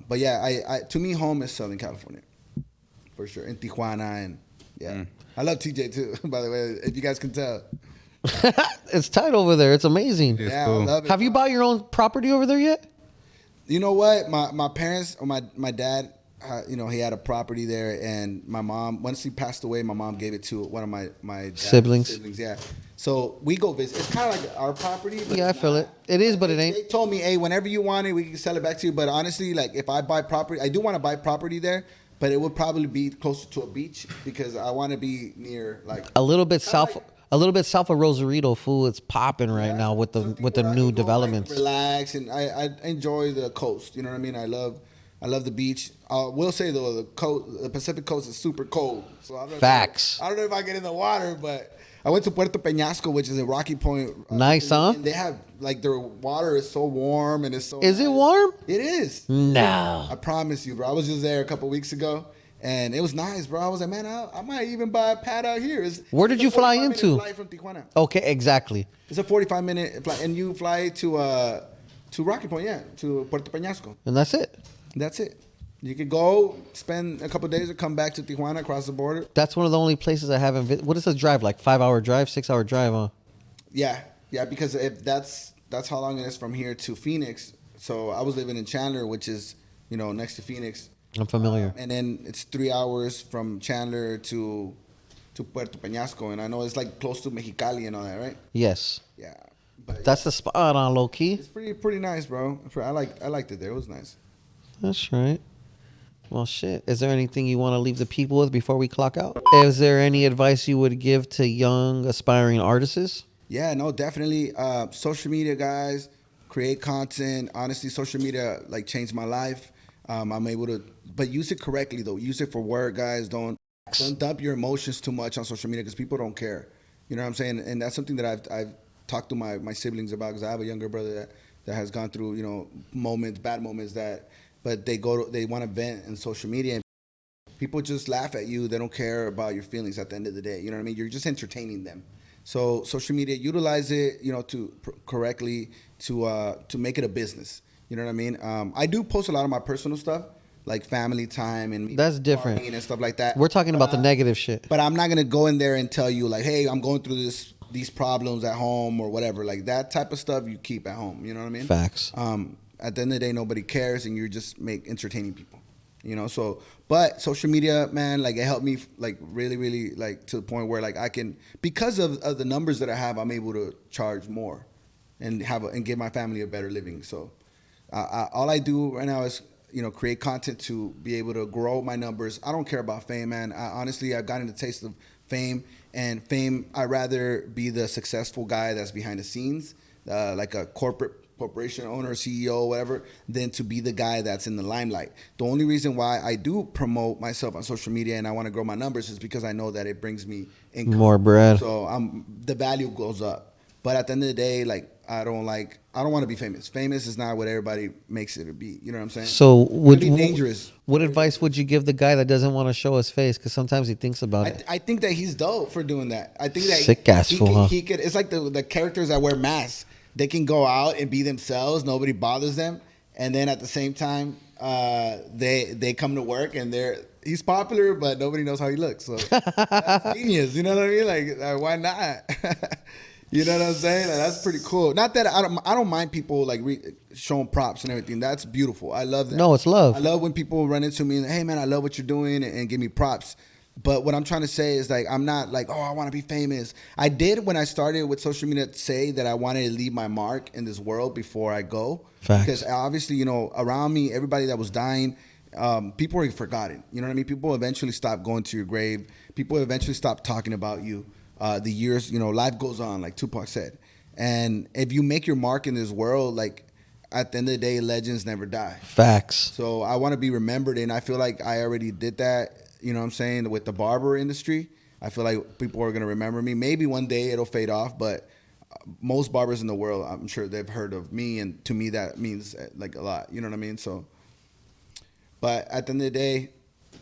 But yeah, to me, home is Southern California, for sure. In Tijuana, and yeah, I love TJ too. By the way, if you guys can tell, It's tight over there. It's amazing. yeah, cool. I love it. Have you bought your own property over there yet? You know what? My parents or my dad, you know, he had a property there, and my mom, once he passed away, my mom gave it to one of my dad's Siblings. Yeah. So we go visit. It's kind of like our property. But Yeah, I feel it. It is, but it ain't. They told me, hey, whenever you want it, we can sell it back to you. But honestly, like, if I buy property, I do want to buy property there, but it would probably be closer to a beach because I want to be near, like, A little bit south of Rosarito, fool. It's popping right now with the new developments. Like, relax, and I enjoy the coast. You know what I mean? I love the beach. I will say though, the Pacific coast is super cold. So Facts. I don't know if I get in the water, but I went to Puerto Peñasco, which is in Rocky Point. Nice, huh? And they have, like, their water is so warm and it's so. Is nice. it warm? It is. No. I promise you, bro. I was just there a couple weeks ago, and it was nice, bro. I was like, man, I might even buy a pad out here. Where did you fly into? Flight from Tijuana. Okay, exactly. It's a 45-minute flight, and you fly to Rocky Point, yeah, to Puerto Peñasco. And that's it. That's it. You could go spend a couple days or come back to Tijuana, across the border. That's one of the only places I haven't visited. What is the drive like? 5-hour drive, 6-hour drive, huh? Yeah, because if that's how long it is from here to Phoenix. So I was living in Chandler, which is, you know, next to Phoenix. I'm familiar. And then it's 3 hours from Chandler to Puerto Peñasco, and I know it's like close to Mexicali and all that, right? Yes. Yeah, but That's the spot on low key. it's pretty nice, bro. I liked it there. It was nice. That's right. Well, shit. Is there anything you want to leave the people with before we clock out? Is there any advice you would give to young aspiring artists? Yeah, no, definitely. Social media, guys, create content. Honestly, social media like changed my life. I'm able to, but use it correctly though. Use it for work, guys. Don't dump your emotions too much on social media because people don't care. You know what I'm saying? And that's something that talk to my siblings about, because I have a younger brother that has gone through, moments, bad moments but they want to vent in social media, and people just laugh at you. They don't care about your feelings at the end of the day. You know what I mean? You're just entertaining them. So social media, utilize it, correctly to make it a business. You know what I mean? I do post a lot of my personal stuff, like family time and that's different and stuff like that. We're talking about the negative shit. But I'm not gonna go in there and tell you like, hey, I'm going through these problems at home or whatever. Like that type of stuff you keep at home. You know what I mean? Facts. At the end of the day, nobody cares, and you're just entertaining people. So, but social media, man, like it helped me like really, really like to the point where like I can, because of the numbers that I have, I'm able to charge more and give my family a better living. So all I do right now is, create content to be able to grow my numbers. I don't care about fame, man. Honestly, I've gotten the taste of fame, and I'd rather be the successful guy that's behind the scenes, like a corporation owner, CEO, whatever, than to be the guy that's in the limelight. The only reason why I do promote myself on social media and I want to grow my numbers is because I know that it brings me income. More bread. So the value goes up. But at the end of the day, like I don't want to be famous. Famous is not what everybody makes it to be. You know what I'm saying? So would be dangerous. What advice would you give the guy that doesn't want to show his face? Because sometimes he thinks about it. I think that he's dope for doing that. I think that sick ass fool, huh? He could. It's like the characters that wear masks. They can go out and be themselves. Nobody bothers them. And then at the same time, they come to work and he's popular, but nobody knows how he looks. So that's genius. You know what I mean? Like why not? You know what I'm saying? Like, that's pretty cool. Not that I don't mind people like showing props and everything. That's beautiful. I love that. No, it's love. I love when people run into me and, hey man, I love what you're doing, and give me props. But what I'm trying to say is like, I'm not like, oh, I want to be famous. I did when I started with social media say that I wanted to leave my mark in this world before I go. Facts. Because obviously, around me, everybody that was dying, people were forgotten. You know what I mean? People eventually stop going to your grave. People eventually stop talking about you. The years, life goes on, like Tupac said. And if you make your mark in this world, like at the end of the day, legends never die. Facts. So I want to be remembered, and I feel like I already did that. You know what I'm saying? With the barber industry, I feel like people are going to remember me. Maybe one day it'll fade off, but most barbers in the world, I'm sure they've heard of me. And to me, that means like a lot. You know what I mean? So, but at the end of the day,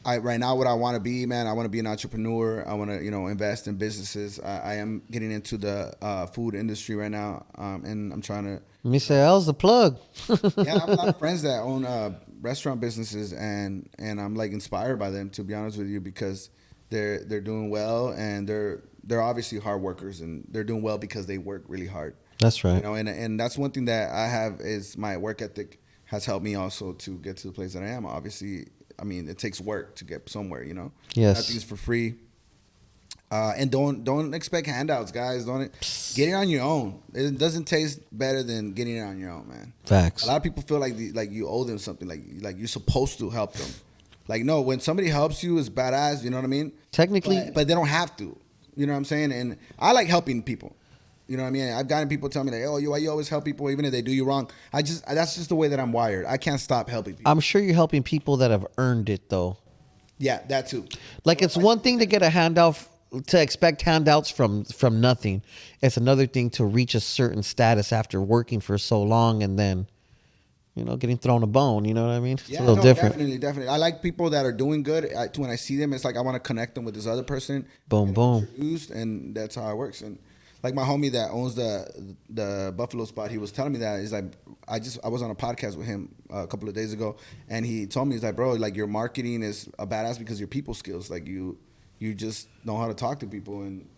right now what I want to be, man, I want to be an entrepreneur. I want to, invest in businesses. I am getting into the food industry right now. And I'm trying to. Misael's the plug. Yeah, I have a lot of friends that own restaurant businesses, and I'm like inspired by them, to be honest with you, because they're doing well, and they're obviously hard workers, and they're doing well because they work really hard. That's right. And that's one thing that I have is my work ethic has helped me also to get to the place that I am. Obviously, I mean, it takes work to get somewhere, Yes. Nothing's for free. And don't expect handouts, guys. Get it on your own. It doesn't taste better than getting it on your own, man. Facts. A lot of people feel like you owe them something, like you're supposed to help them. Like, no, when somebody helps you, it's badass. You know what I mean? Technically, but they don't have to. You know what I'm saying? And I like helping people. You know what I mean? I've gotten people tell me like, oh, why you always help people even if they do you wrong. That's just the way that I'm wired. I can't stop helping people. I'm sure you're helping people that have earned it, though. Yeah, that too. Like, it's one thing to get a handout, to expect handouts from nothing. It's another thing to reach a certain status after working for so long and then, getting thrown a bone. You know what I mean? It's a little different. Definitely. I like people that are doing good. When I see them, it's like I want to connect them with this other person. Boom, boom. And that's how it works. And like my homie that owns the Buffalo spot, he was telling me that. He's like, I was on a podcast with him a couple of days ago, and he told me, he's like, bro, like your marketing is a badass because your people skills, like you just know how to talk to people, and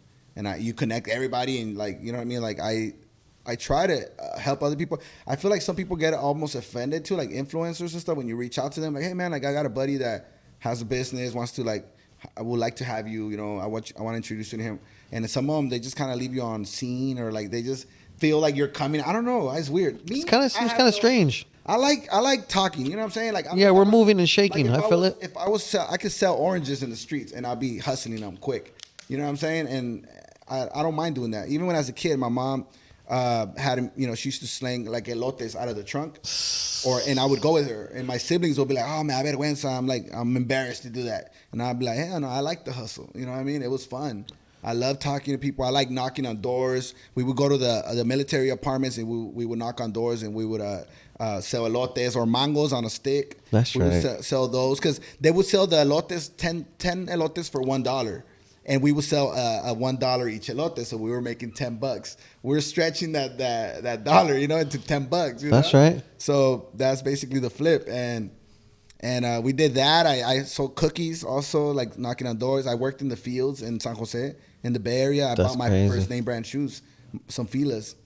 you connect everybody, and like, you know what I mean? Like I try to help other people. I feel like some people get almost offended too, like influencers and stuff, when you reach out to them like, hey man, like I got a buddy that has a business, wants to like, I would like to have you, I want to introduce you to him. And some of them, they just kind of leave you on scene, or like they just feel like you're coming. I don't know. It's weird. It seems kind of strange. I like talking. You know what I'm saying? Like we're moving and shaking. Like I feel it. If I could sell oranges in the streets, and I'll be hustling them quick. You know what I'm saying? And I don't mind doing that. Even when I was a kid, my mom had, she used to sling like elotes out of the trunk, and I would go with her, and my siblings would be like, oh man, I vergüenza. I'm embarrassed to do that, and I'd be like, hell no, I like the hustle. You know what I mean? It was fun. I love talking to people. I like knocking on doors. We would go to the military apartments and we would knock on doors and we would sell elotes or mangos on a stick. That's we right. Would sell those because they would sell the elotes 10 elotes for $1. And we would sell a $1 each elote, so we were making $10. We're stretching that dollar, into $10. That's right. So that's basically the flip, and we did that. I sold cookies also, like knocking on doors. I worked in the fields in San Jose, in the Bay Area. I bought my first name brand shoes, some filas,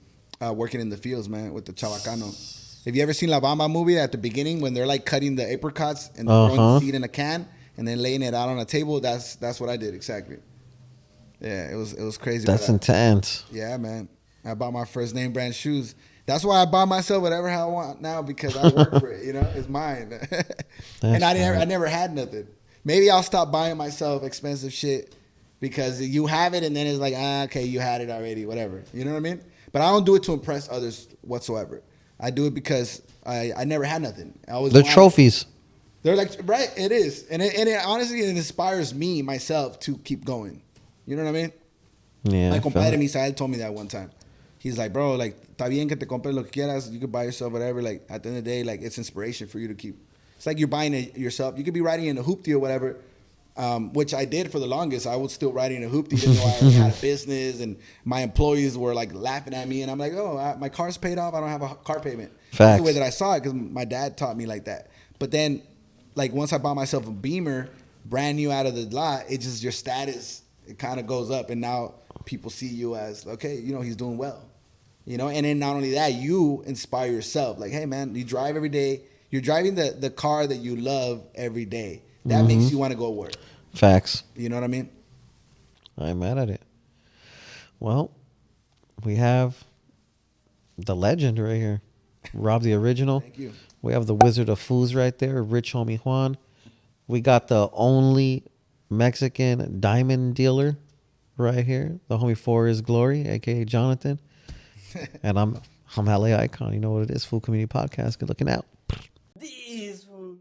working in the fields, man, with the Chavacano. Have you ever seen La Bamba movie at the beginning when they're like cutting the apricots and throwing the seed in a can and then laying it out on a table? That's what I did exactly. Yeah, it was crazy. That's intense. Yeah, man. I bought my first name brand shoes. That's why I buy myself whatever I want now because I work for it. It's mine. And I never had nothing. Maybe I'll stop buying myself expensive shit because you have it and then it's like, okay, you had it already, whatever. You know what I mean? But I don't do it to impress others whatsoever. I do it because I never had nothing. They're trophies. They're like, right, it is. And it honestly, it inspires me, myself, to keep going. You know what I mean? Yeah. My compadre Misael told me that one time. He's like, bro, like, está bien que te compres lo que quieras. You could buy yourself whatever. Like, at the end of the day, like, it's inspiration for you to keep. It's like you're buying it yourself. You could be riding in a hoopty or whatever, which I did for the longest. I was still riding a hoopty even though I already had a business and my employees were, like, laughing at me. And I'm like, my car's paid off. I don't have a car payment. Facts. That's the way that I saw it because my dad taught me like that. But then, like, once I bought myself a Beamer, brand new out of the lot, it's just your status, it kind of goes up. And now people see you as, okay, he's doing well. And then not only that, you inspire yourself. Like, hey, man, you drive every day. You're driving the car that you love every day. That makes you want to go work. Facts. You know what I mean? I ain't mad at it. Well, we have the legend right here. Rob the original. Thank you. We have the Wizard of Foods right there, Rich Homie Juan. We got the only Mexican diamond dealer right here, the homie For His Glory, a.k.a. Jonathan. And I'm LA Icon. You know what it is, Food Community Podcast. Good looking out. These